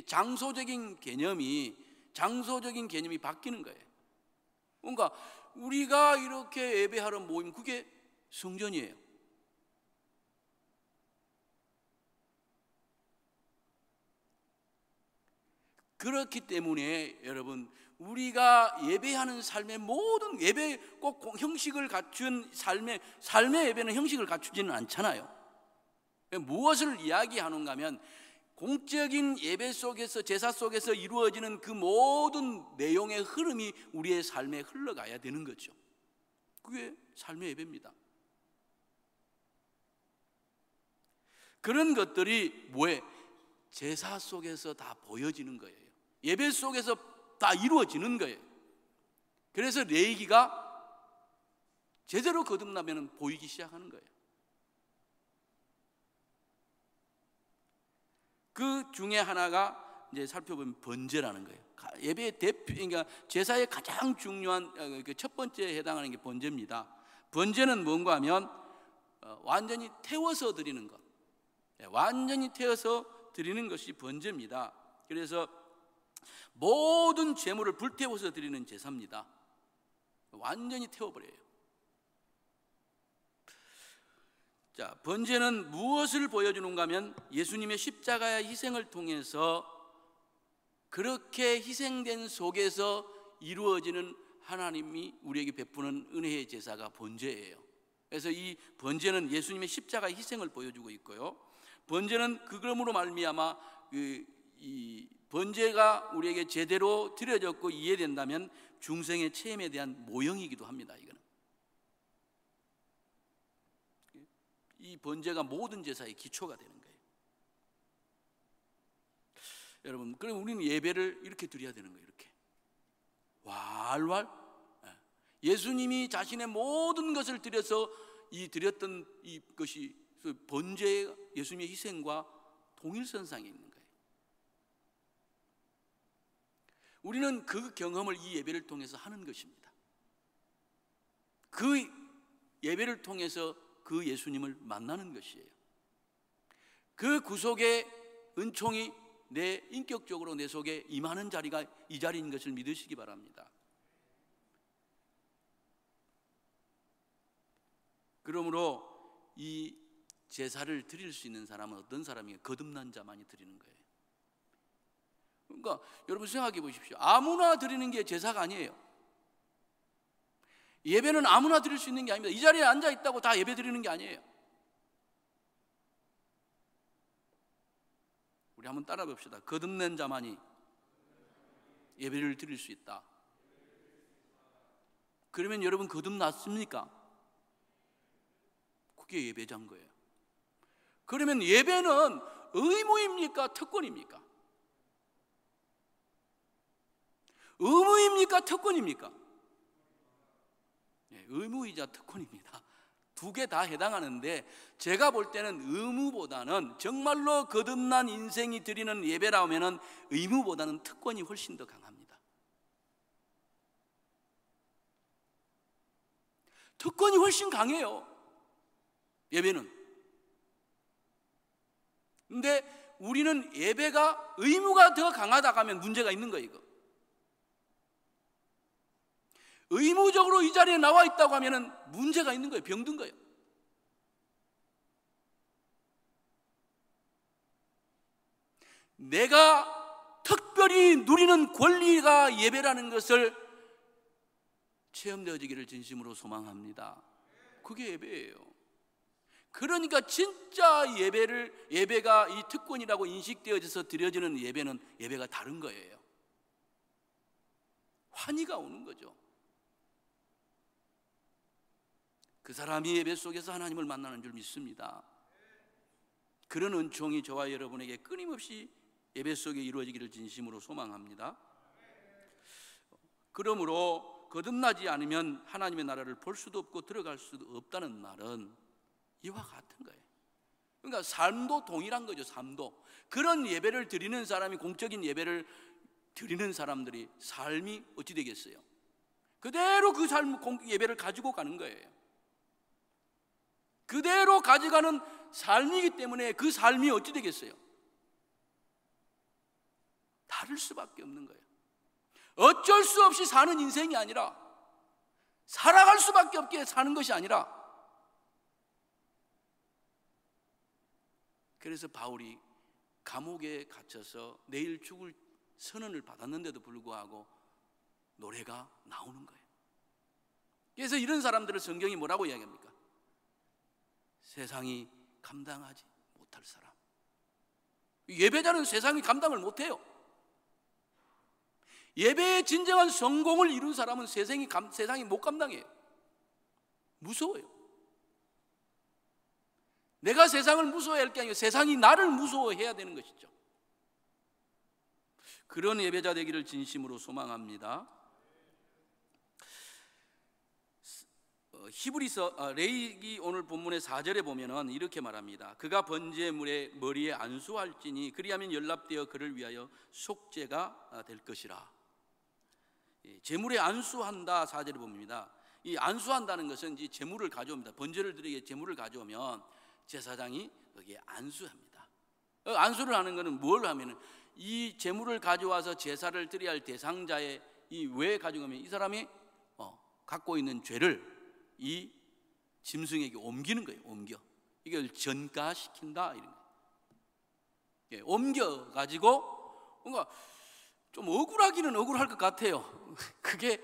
Speaker 1: 장소적인 개념이 바뀌는 거예요. 그러니까 우리가 이렇게 예배하러 모이면 그게 성전이에요. 그렇기 때문에 여러분, 우리가 예배하는 삶의 모든 예배 꼭 형식을 갖춘 삶의 예배는 형식을 갖추지는 않잖아요. 무엇을 이야기하는가 하면 공적인 예배 속에서, 제사 속에서 이루어지는 그 모든 내용의 흐름이 우리의 삶에 흘러가야 되는 거죠. 그게 삶의 예배입니다. 그런 것들이 뭐예요? 제사 속에서 다 보여지는 거예요. 예배 속에서 다 이루어지는 거예요. 그래서 레위기가 제대로 거듭나면 보이기 시작하는 거예요. 그 중에 하나가 이제 살펴보면 번제라는 거예요. 예배의 대표, 그러니까 제사의 가장 중요한 첫 번째에 해당하는 게 번제입니다. 번제는 뭔가 하면 완전히 태워서 드리는 것, 완전히 태워서 드리는 것이 번제입니다. 그래서 모든 제물을 불태워서 드리는 제사입니다. 완전히 태워버려요. 자, 번제는 무엇을 보여주는가 하면 예수님의 십자가의 희생을 통해서 그렇게 희생된 속에서 이루어지는 하나님이 우리에게 베푸는 은혜의 제사가 번제예요. 그래서 이 번제는 예수님의 십자가의 희생을 보여주고 있고요, 번제는 그러므로 말미암아 이 번제가 우리에게 제대로 드려졌고 이해된다면 중생의 체험에 대한 모형이기도 합니다. 이거는 이 번제가 모든 제사의 기초가 되는 거예요. 여러분, 그럼 우리는 예배를 이렇게 드려야 되는 거예요. 이렇게 활활. 예수님이 자신의 모든 것을 드려서 드렸던 이것이 번제, 예수님의 희생과 동일선상에 있는 거예요. 우리는 그 경험을 이 예배를 통해서 하는 것입니다. 그 예배를 통해서 그 예수님을 만나는 것이에요. 그 구속의 은총이 내 인격적으로 내 속에 임하는 자리가 이 자리인 것을 믿으시기 바랍니다. 그러므로 이 제사를 드릴 수 있는 사람은 어떤 사람이에요? 거듭난 자만이 드리는 거예요. 그러니까 여러분 생각해 보십시오. 아무나 드리는 게 제사가 아니에요. 예배는 아무나 드릴 수 있는 게 아닙니다. 이 자리에 앉아 있다고 다 예배 드리는 게 아니에요. 우리 한번 따라 봅시다. 거듭난 자만이 예배를 드릴 수 있다. 그러면 여러분 거듭났습니까? 그게 예배자인 거예요. 그러면 예배는 의무입니까? 특권입니까? 의무입니까? 특권입니까? 네, 의무이자 특권입니다. 두 개 다 해당하는데 제가 볼 때는 의무보다는, 정말로 거듭난 인생이 드리는 예배라면은 의무보다는 특권이 훨씬 더 강합니다. 특권이 훨씬 강해요, 예배는. 근데 우리는 예배가 의무가 더 강하다고 하면 문제가 있는 거예요. 이거 의무적으로 이 자리에 나와 있다고 하면 문제가 있는 거예요. 병든 거예요. 내가 특별히 누리는 권리가 예배라는 것을 체험되어지기를 진심으로 소망합니다. 그게 예배예요. 그러니까 진짜 예배가 이 특권이라고 인식되어져서 드려지는 예배는 예배가 다른 거예요. 환희가 오는 거죠. 그 사람이 예배 속에서 하나님을 만나는 줄 믿습니다. 그런 은총이 저와 여러분에게 끊임없이 예배 속에 이루어지기를 진심으로 소망합니다. 그러므로 거듭나지 않으면 하나님의 나라를 볼 수도 없고 들어갈 수도 없다는 말은 이와 같은 거예요. 그러니까 삶도 동일한 거죠. 삶도. 그런 예배를 드리는 사람이, 공적인 예배를 드리는 사람들이 삶이 어찌 되겠어요? 그대로 그 삶, 예배를 가지고 가는 거예요. 그대로 가져가는 삶이기 때문에 그 삶이 어찌 되겠어요? 다를 수밖에 없는 거예요. 어쩔 수 없이 사는 인생이 아니라, 살아갈 수밖에 없게 사는 것이 아니라, 그래서 바울이 감옥에 갇혀서 내일 죽을 선언을 받았는데도 불구하고 노래가 나오는 거예요. 그래서 이런 사람들을 성경이 뭐라고 이야기합니까? 세상이 감당하지 못할 사람. 예배자는 세상이 감당을 못해요. 예배의 진정한 성공을 이룬 사람은 세상이 못 감당해요. 무서워요. 내가 세상을 무서워할 게 아니라 세상이 나를 무서워해야 되는 것이죠. 그런 예배자 되기를 진심으로 소망합니다. 히브리서 레위기 오늘 본문의 4절에 보면은 이렇게 말합니다. 그가 번제물의 머리에 안수할지니 그리하면 연락되어 그를 위하여 속죄가 될 것이라. 제물에 안수한다 4절에 봅니다. 이 안수한다는 것은 이제 제물을 가져옵니다. 번제를 드리게 제물을 가져오면 제사장이 거기에 안수합니다. 안수를 하는 것은 뭘 하면은 이 제물을 가져와서 제사를 드려야 할 대상자의 이 왜 가져가면 이 사람이 갖고 있는 죄를 이 짐승에게 옮기는 거예요. 옮겨. 이걸 전가시킨다 이런 거예요. 옮겨 가지고 뭔가 좀 억울하기는 억울할 것 같아요. 그게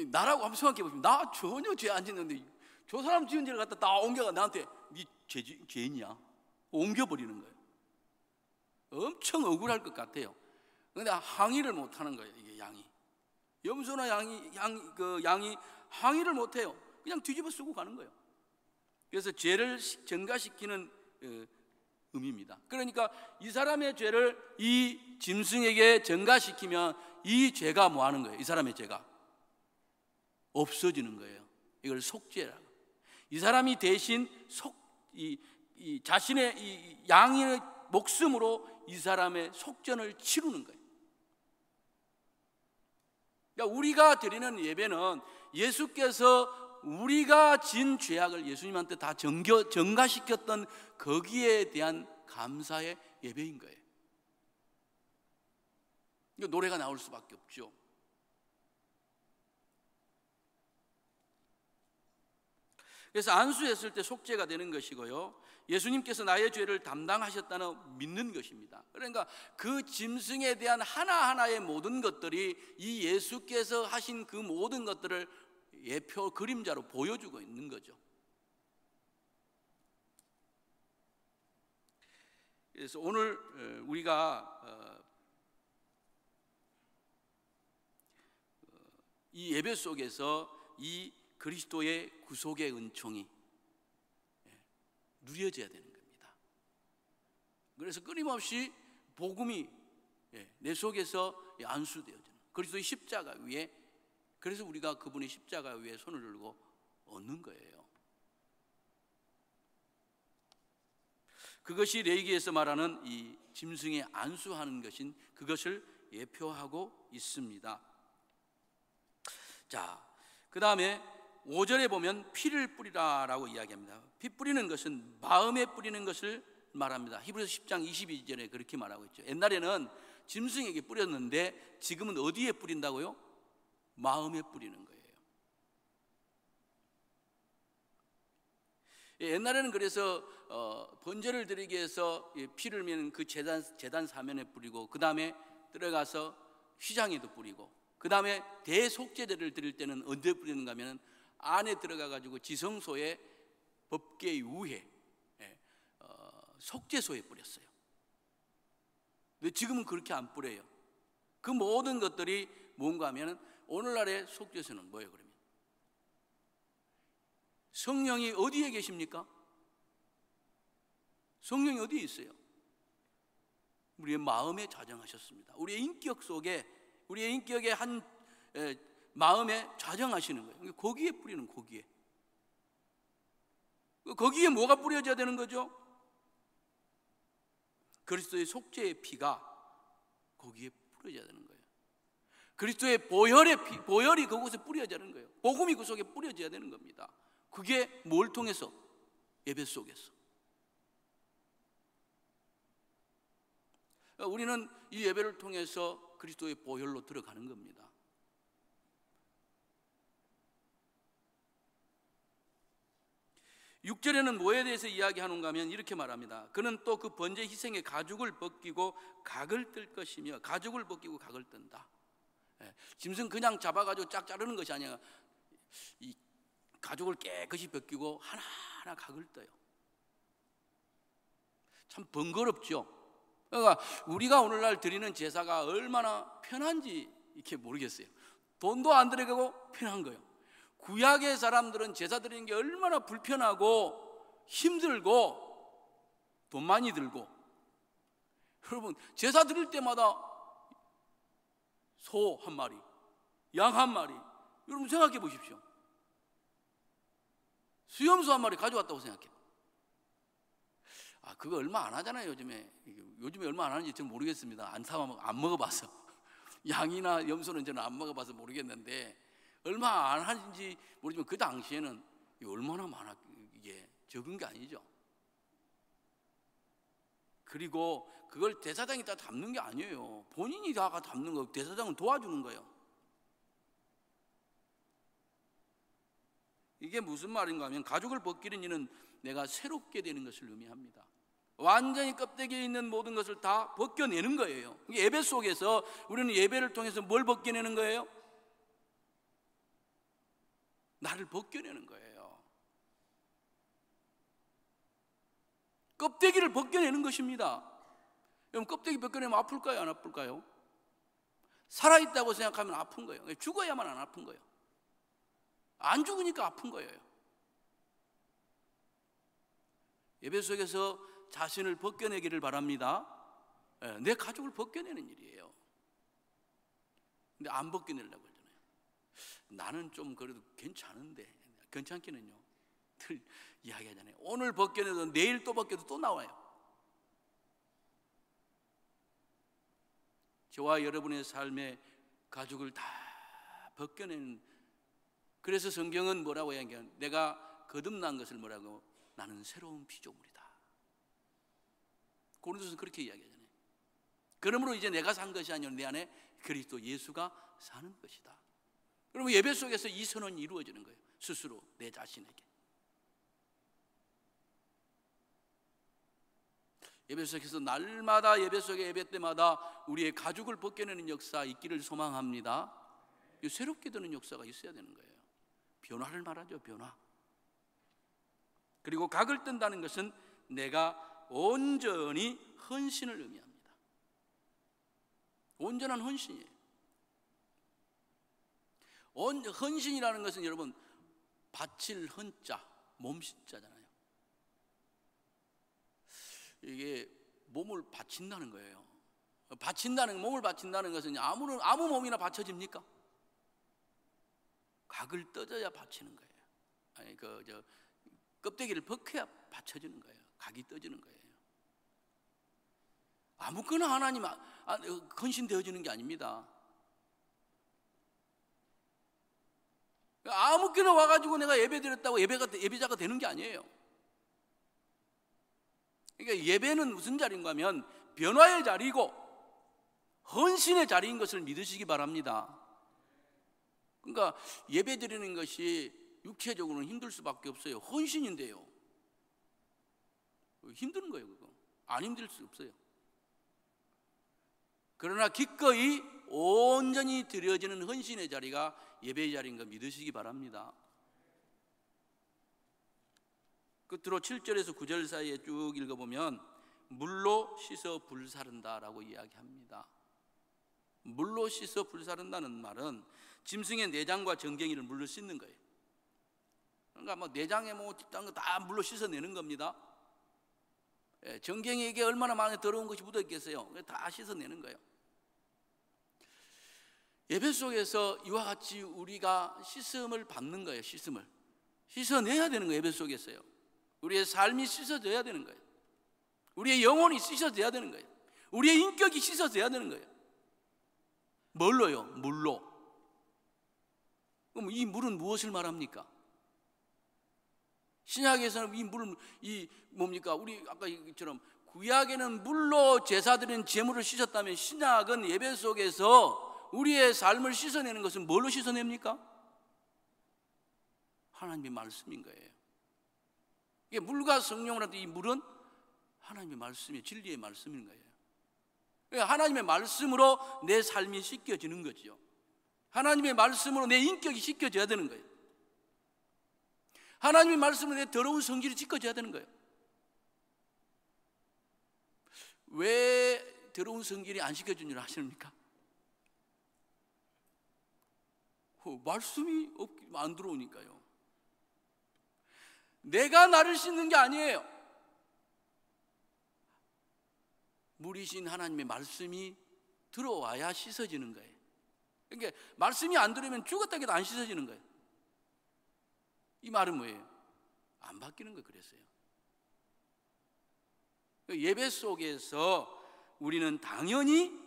Speaker 1: 나라고 한번 생각해 보시면 나 전혀 죄 안 짓는데 저 사람 지은 죄를 갖다 다 옮겨가 나한테 네 죄냐? 옮겨버리는 거예요. 엄청 억울할 것 같아요. 그런데 항의를 못 하는 거예요. 이게 양이 염소나 양이 항의를 못 해요. 그냥 뒤집어 쓰고 가는 거예요. 그래서 죄를 전가시키는 의미입니다. 그러니까 이 사람의 죄를 이 짐승에게 전가시키면 이 죄가 뭐 하는 거예요? 이 사람의 죄가 없어지는 거예요. 이걸 속죄라고. 이 사람이 대신 이 자신의 이 양의 목숨으로 이 사람의 속전을 치르는 거예요. 그러니까 우리가 드리는 예배는 예수께서 우리가 진 죄악을 예수님한테 다 전가시켰던 거기에 대한 감사의 예배인 거예요. 노래가 나올 수밖에 없죠. 그래서 안수했을 때 속죄가 되는 것이고요, 예수님께서 나의 죄를 담당하셨다는 믿는 것입니다. 그러니까 그 짐승에 대한 하나하나의 모든 것들이 이 예수께서 하신 그 모든 것들을 예표 그림자로 보여주고 있는 거죠. 그래서 오늘 우리가 이 예배 속에서 이 그리스도의 구속의 은총이 누려져야 되는 겁니다. 그래서 끊임없이 복음이 내 속에서 안수되어지는 그리스도의 십자가 위에, 그래서 우리가 그분의 십자가 위에 손을 들고 얻는 거예요. 그것이 레위기에서 말하는 이 짐승에 안수하는 것인 그것을 예표하고 있습니다. 자, 그 다음에 5절에 보면 피를 뿌리라라고 이야기합니다. 피 뿌리는 것은 마음에 뿌리는 것을 말합니다. 히브리서 10장 22절에 그렇게 말하고 있죠. 옛날에는 짐승에게 뿌렸는데 지금은 어디에 뿌린다고요? 마음에 뿌리는 거예요. 옛날에는 그래서 번제를 드리기 위해서 피를 메는 그 제단 사면에 뿌리고, 그 다음에 들어가서 휘장에도 뿌리고, 그 다음에 대속제제를 드릴 때는 언제 뿌리는가 하면 안에 들어가 가지고 지성소의 법궤 우에 속죄소에 뿌렸어요. 근데 지금은 그렇게 안 뿌려요. 그 모든 것들이 뭔가 하면 오늘날의 속죄소는 뭐예요? 그러면 성령이 어디에 계십니까? 성령이 어디에 있어요? 우리의 마음에 좌정하셨습니다. 우리의 인격 속에, 우리의 인격의 한 마음에 좌정하시는 거예요. 거기에 뿌리는, 거기에 뭐가 뿌려져야 되는 거죠? 그리스도의 속죄의 피가 거기에 뿌려져야 되는 거예요. 그리스도의 보혈의 피, 보혈이 그곳에 뿌려져야 되는 거예요. 복음이 그 속에 뿌려져야 되는 겁니다. 그게 뭘 통해서? 예배 속에서. 우리는 이 예배를 통해서 그리스도의 보혈로 들어가는 겁니다. (6절에는) 뭐에 대해서 이야기하는가 하면 이렇게 말합니다. 그는 또 그 번제 희생의 가죽을 벗기고 각을 뜰 것이며, 가죽을 벗기고 각을 뜬다. 짐승 그냥 잡아가지고 쫙 자르는 것이 아니라 이 가죽을 깨끗이 벗기고 하나하나 각을 떠요. 참 번거롭죠. 그러니까 우리가 오늘날 드리는 제사가 얼마나 편한지 이렇게 모르겠어요. 돈도 안 들어가고 편한 거예요. 구약의 사람들은 제사 드리는 게 얼마나 불편하고 힘들고 돈 많이 들고, 여러분 제사 드릴 때마다 소 한 마리, 양 한 마리, 여러분 생각해 보십시오. 수염소 한 마리 가져왔다고 생각해요. 그거 얼마 안 하잖아요. 요즘에 얼마 안 하는지 저는 모르겠습니다. 안 먹어봐서. 양이나 염소는 저는 안 먹어봐서 모르겠는데 얼마 안 하는지 모르지만 그 당시에는 얼마나 많아, 이게 적은 게 아니죠. 그리고 그걸 대사장이 다 담는 게 아니에요. 본인이 다 담는 거, 대사장은 도와주는 거예요. 이게 무슨 말인가 하면 가죽을 벗기는 이는 내가 새롭게 되는 것을 의미합니다. 완전히 껍데기에 있는 모든 것을 다 벗겨내는 거예요. 예배 속에서 우리는 예배를 통해서 뭘 벗겨내는 거예요? 나를 벗겨내는 거예요. 껍데기를 벗겨내는 것입니다. 여러분 껍데기 벗겨내면 아플까요? 안 아플까요? 살아있다고 생각하면 아픈 거예요. 죽어야만 안 아픈 거예요. 안 죽으니까 아픈 거예요. 예배 속에서 자신을 벗겨내기를 바랍니다. 내 가족을 벗겨내는 일이에요. 근데 안 벗겨내려고 하잖아요. 나는 좀 그래도 괜찮은데, 괜찮기는요. 늘 이야기하잖아요. 오늘 벗겨내도 내일 또 벗겨도 또 나와요. 저와 여러분의 삶의 가죽을 다 벗겨내는, 그래서 성경은 뭐라고 이야기하냐, 내가 거듭난 것을 뭐라고, 나는 새로운 피조물이다. 고린도서는 그렇게 이야기하잖아요. 그러므로 이제 내가 산 것이 아니라 내 안에 그리스도 예수가 사는 것이다. 그러면 예배 속에서 이 선언이 이루어지는 거예요. 스스로 내 자신에게. 예배 속에서 날마다, 예배 속에 예배 때마다 우리의 가죽을 벗겨내는 역사 있기를 소망합니다. 새롭게 되는 역사가 있어야 되는 거예요. 변화를 말하죠. 변화. 그리고 각을 뜬다는 것은 내가 온전히 헌신을 의미합니다. 온전한 헌신이에요. 헌신이라는 것은 여러분 바칠 헌자, 몸신자잖아요. 이게 몸을 바친다는 거예요. 몸을 바친다는 것은 아무 몸이나 바쳐집니까? 각을 떠져야 바치는 거예요. 아니 껍데기를 벗겨야 받쳐지는 거예요. 각이 떠지는 거예요. 아무거나 하나님 헌신되어지는 게 아닙니다. 아무거나 와가지고 내가 예배드렸다고 예배자가 되는 게 아니에요. 그러니까 예배는 무슨 자리인가 하면 변화의 자리고 헌신의 자리인 것을 믿으시기 바랍니다. 그러니까 예배드리는 것이 육체적으로는 힘들 수밖에 없어요. 헌신인데요. 힘든 거예요. 그거 안 힘들 수 없어요. 그러나 기꺼이 온전히 드려지는 헌신의 자리가 예배의 자리인 거 믿으시기 바랍니다. 끝으로 7절에서 9절 사이에 쭉 읽어보면 물로 씻어 불사른다라고 이야기합니다. 물로 씻어 불사른다는 말은 짐승의 내장과 정갱이를 물로 씻는 거예요. 그러니까 내장에 다 물로 씻어내는 겁니다. 정갱이에게 얼마나 많이 더러운 것이 묻어 있겠어요. 다 씻어내는 거예요. 예배 속에서 이와 같이 우리가 씻음을 받는 거예요. 씻음을 씻어내야 되는 거예요. 예배 속에서요. 우리의 삶이 씻어져야 되는 거예요. 우리의 영혼이 씻어져야 되는 거예요. 우리의 인격이 씻어져야 되는 거예요. 뭘로요? 물로. 그럼 이 물은 무엇을 말합니까? 신약에서는 이 물은 뭡니까? 우리 아까 얘기처럼 구약에는 물로 제사드린 제물을 씻었다면 신약은 예배 속에서 우리의 삶을 씻어내는 것은 뭘로 씻어냅니까? 하나님의 말씀인 거예요. 이게 물과 성령을 하는데 이 물은 하나님의 말씀이 진리의 말씀인 거예요. 그러니까 하나님의 말씀으로 내 삶이 씻겨지는 거죠. 하나님의 말씀으로 내 인격이 씻겨져야 되는 거예요. 하나님의 말씀으로 내 더러운 성질이 씻겨져야 되는 거예요. 왜 더러운 성질이 안 씻겨진 줄 아십니까? 말씀이 안 들어오니까요. 내가 나를 씻는 게 아니에요. 물이신 하나님의 말씀이 들어와야 씻어지는 거예요. 그러니까 말씀이 안 들어오면 죽었다 해도 안 씻어지는 거예요. 이 말은 뭐예요? 안 바뀌는 거예요. 그래서요. 예배 속에서 우리는 당연히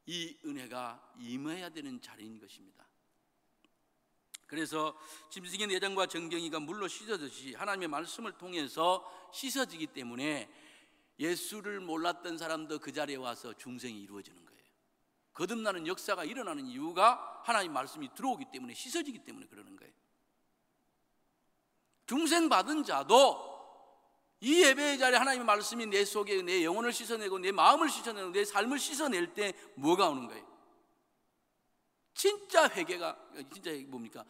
Speaker 1: 이 은혜가 임해야 되는 자리인 것입니다. 그래서 짐승의 내장과 정경이가 물로 씻어지듯이 하나님의 말씀을 통해서 씻어지기 때문에 예수를 몰랐던 사람도 그 자리에 와서 중생이 이루어지는 거예요. 거듭나는 역사가 일어나는 이유가 하나님 말씀이 들어오기 때문에, 씻어지기 때문에 그러는 거예요. 중생 받은 자도 이 예배의 자리에 하나님의 말씀이 내 속에 내 영혼을 씻어내고 내 마음을 씻어내고 내 삶을 씻어낼 때 뭐가 오는 거예요? 진짜 회개가, 진짜 뭡니까?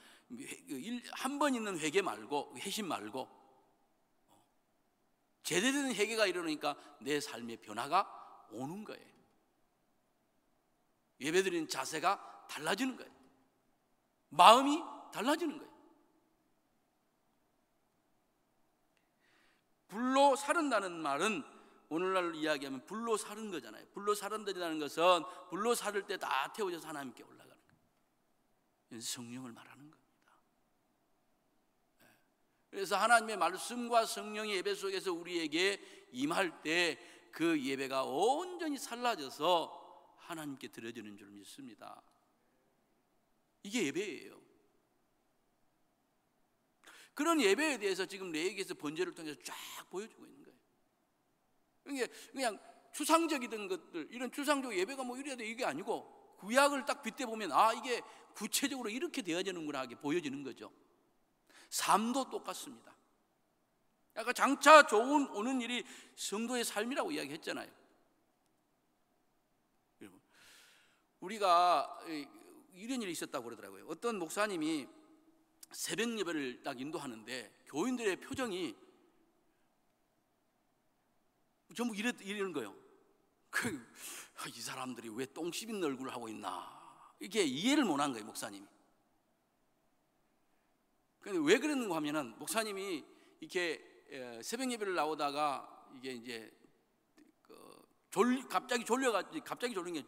Speaker 1: 한 번 있는 회개 말고, 회심 말고 제대로 된 회개가 일어나니까 내 삶의 변화가 오는 거예요. 예배드리는 자세가 달라지는 거예요. 마음이 달라지는 거예요. 불로 사른다는 말은 오늘날 이야기하면 불로 사른 거잖아요. 불로 사른다는 것은 불로 사를 때 다 태워져서 하나님께 올라가는 거예요. 성령을 말하는 겁니다. 그래서 하나님의 말씀과 성령의 예배 속에서 우리에게 임할 때 그 예배가 온전히 살라져서 하나님께 드려지는 줄 믿습니다. 이게 예배예요. 그런 예배에 대해서 지금 레위기에서 번제를 통해서 쫙 보여주고 있는 거예요. 그러니까 그냥 추상적이던 것들, 이런 추상적 예배가 뭐 이래야 돼, 이게 아니고 구약을 딱 빗대보면 이게 구체적으로 이렇게 되어지는구나 하게 보여지는 거죠. 삶도 똑같습니다. 아까 장차 좋은 오는 일이 성도의 삶이라고 이야기했잖아요. 우리가 이런 일이 있었다고 그러더라고요. 어떤 목사님이 새벽 예배를 딱 인도하는데 교인들의 표정이 전부 이런 거예요. 이 사람들이 왜 똥 씹는 얼굴을 하고 있나, 이게 이해를 못한 거예요, 목사님이. 근데 왜 그랬는가 하면은 목사님이 이렇게 새벽 예배를 나오다가 이게 이제 갑자기 졸려가지고, 갑자기 졸린 게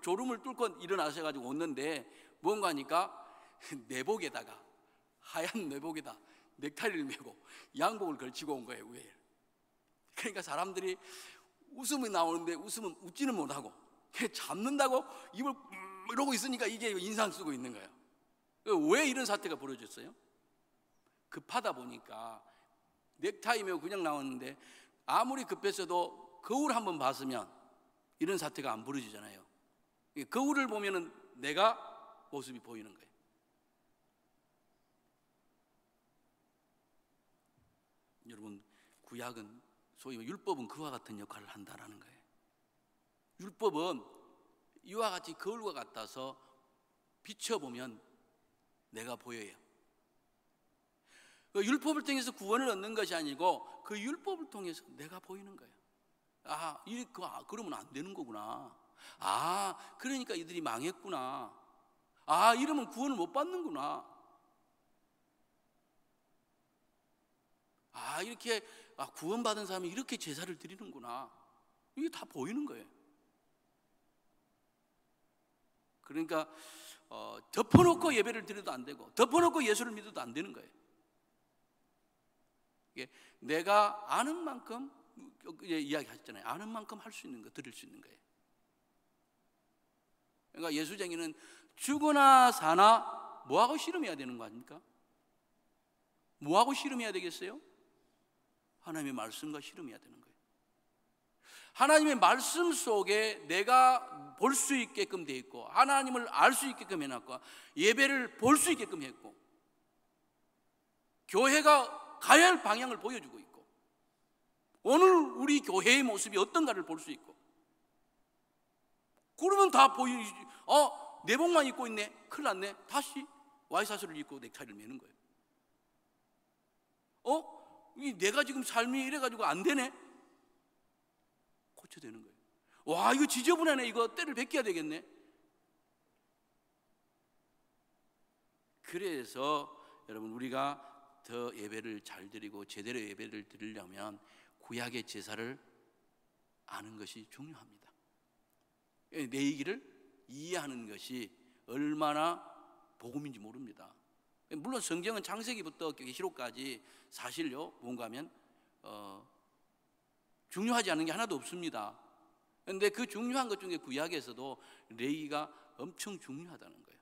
Speaker 1: 졸음을 뚫고 일어나셔가지고 오는데 뭔가 하니까 내복에다가, 하얀 내복에다 넥타이를 메고 양복을 걸치고 온 거예요, 위에. 그러니까 사람들이 웃음이 나오는데 웃으면 웃지는 못하고 잡는다고 입을 이러고 있으니까 이게 인상 쓰고 있는 거예요. 왜 이런 사태가 벌어졌어요? 급하다 보니까 넥타이 메고 그냥 나왔는데 아무리 급했어도 거울 한번 봤으면 이런 사태가 안 벌어지잖아요. 거울을 보면은 내가 모습이 보이는 거예요. 여러분, 구약은 소위 율법은 그와 같은 역할을 한다라는 거예요. 율법은 이와 같이 거울과 같아서 비춰보면 내가 보여요. 그 율법을 통해서 구원을 얻는 것이 아니고 그 율법을 통해서 내가 보이는 거예요. 그러면 안 되는 거구나. 그러니까 이들이 망했구나. 이러면 구원을 못 받는구나. 이렇게 구원받은 사람이 이렇게 제사를 드리는구나. 이게 다 보이는 거예요. 그러니까 덮어놓고 예배를 드려도 안 되고 덮어놓고 예수를 믿어도 안 되는 거예요. 이게 내가 아는 만큼, 이야기하셨잖아요. 아는 만큼 할 수 있는 거, 드릴 수 있는 거예요. 그러니까 예수쟁이는 죽으나 사나 뭐하고 씨름해야 되는 거 아닙니까? 뭐하고 씨름해야 되겠어요? 하나님의 말씀과 씨름해야 되는 거예요. 하나님의 말씀 속에 내가 볼 수 있게끔 돼 있고 하나님을 알 수 있게끔 해놨고 예배를 볼 수 있게끔 했고 교회가 가야 할 방향을 보여주고 있고 오늘 우리 교회의 모습이 어떤가를 볼 수 있고 그러면 다 보이지. 내복만 입고 있네. 큰일 났네. 다시 와이셔츠를 입고 넥타이를 매는 거예요. 내가 지금 삶이 이래가지고 안 되네. 고쳐되는 거예요. 이거 지저분하네. 이거 때를 벗겨야 되겠네. 그래서 여러분, 우리가 더 예배를 잘 드리고 제대로 예배를 드리려면 구약의 제사를 아는 것이 중요합니다. 내기를 이해하는 것이 얼마나 복음인지 모릅니다. 물론 성경은 창세기부터 계시록까지 사실요 뭔가 하면 중요하지 않은 게 하나도 없습니다. 그런데 그 중요한 것 중에 구약에서도 레위가 엄청 중요하다는 거예요.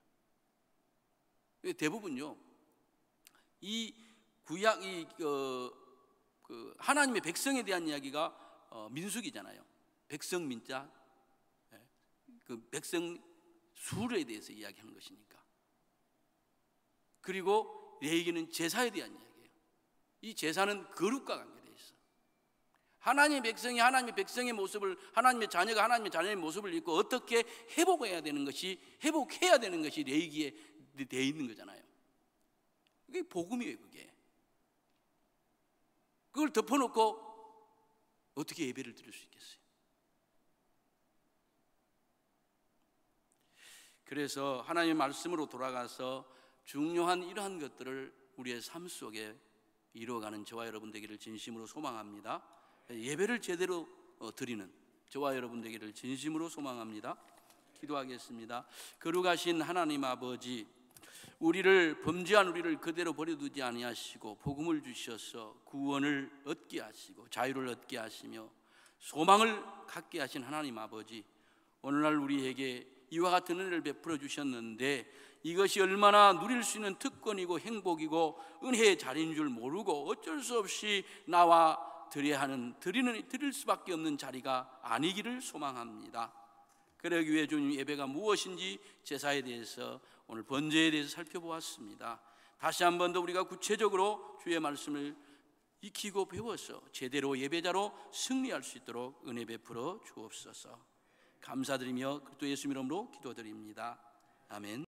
Speaker 1: 대부분요 이 구약 하나님의 백성에 대한 이야기가 민수기잖아요. 백성 민자, 그 백성 수에 대해서 이야기하는 것이니까. 그리고 레위기는 제사에 대한 이야기예요. 이 제사는 거룩과 관계되어 있어. 하나님의 백성이 하나님의 백성의 모습을, 하나님의 자녀가 하나님의 자녀의 모습을 입고 어떻게 회복해야 되는 것이 레위기에 되어 있는 거잖아요. 그게 복음이에요. 그걸 덮어놓고 어떻게 예배를 드릴 수 있겠어요? 그래서 하나님의 말씀으로 돌아가서 중요한 이러한 것들을 우리의 삶 속에 이루어가는 저와 여러분 되기를 진심으로 소망합니다. 예배를 제대로 드리는 저와 여러분 되기를 진심으로 소망합니다. 기도하겠습니다. 거룩하신 하나님 아버지, 우리를 범죄한 우리를 그대로 버려두지 아니하시고 복음을 주셔서 구원을 얻게 하시고 자유를 얻게 하시며 소망을 갖게 하신 하나님 아버지, 오늘날 우리에게 이와 같은 은혜를 베풀어 주셨는데 이것이 얼마나 누릴 수 있는 특권이고 행복이고 은혜의 자리인 줄 모르고 어쩔 수 없이 나와 드려야 하는 드릴 수밖에 없는 자리가 아니기를 소망합니다. 그러기 위해 주님 예배가 무엇인지 제사에 대해서 오늘 번제에 대해서 살펴보았습니다. 다시 한 번 더 우리가 구체적으로 주의 말씀을 익히고 배워서 제대로 예배자로 승리할 수 있도록 은혜 베풀어 주옵소서. 감사드리며 또 예수 이름으로 기도드립니다. 아멘.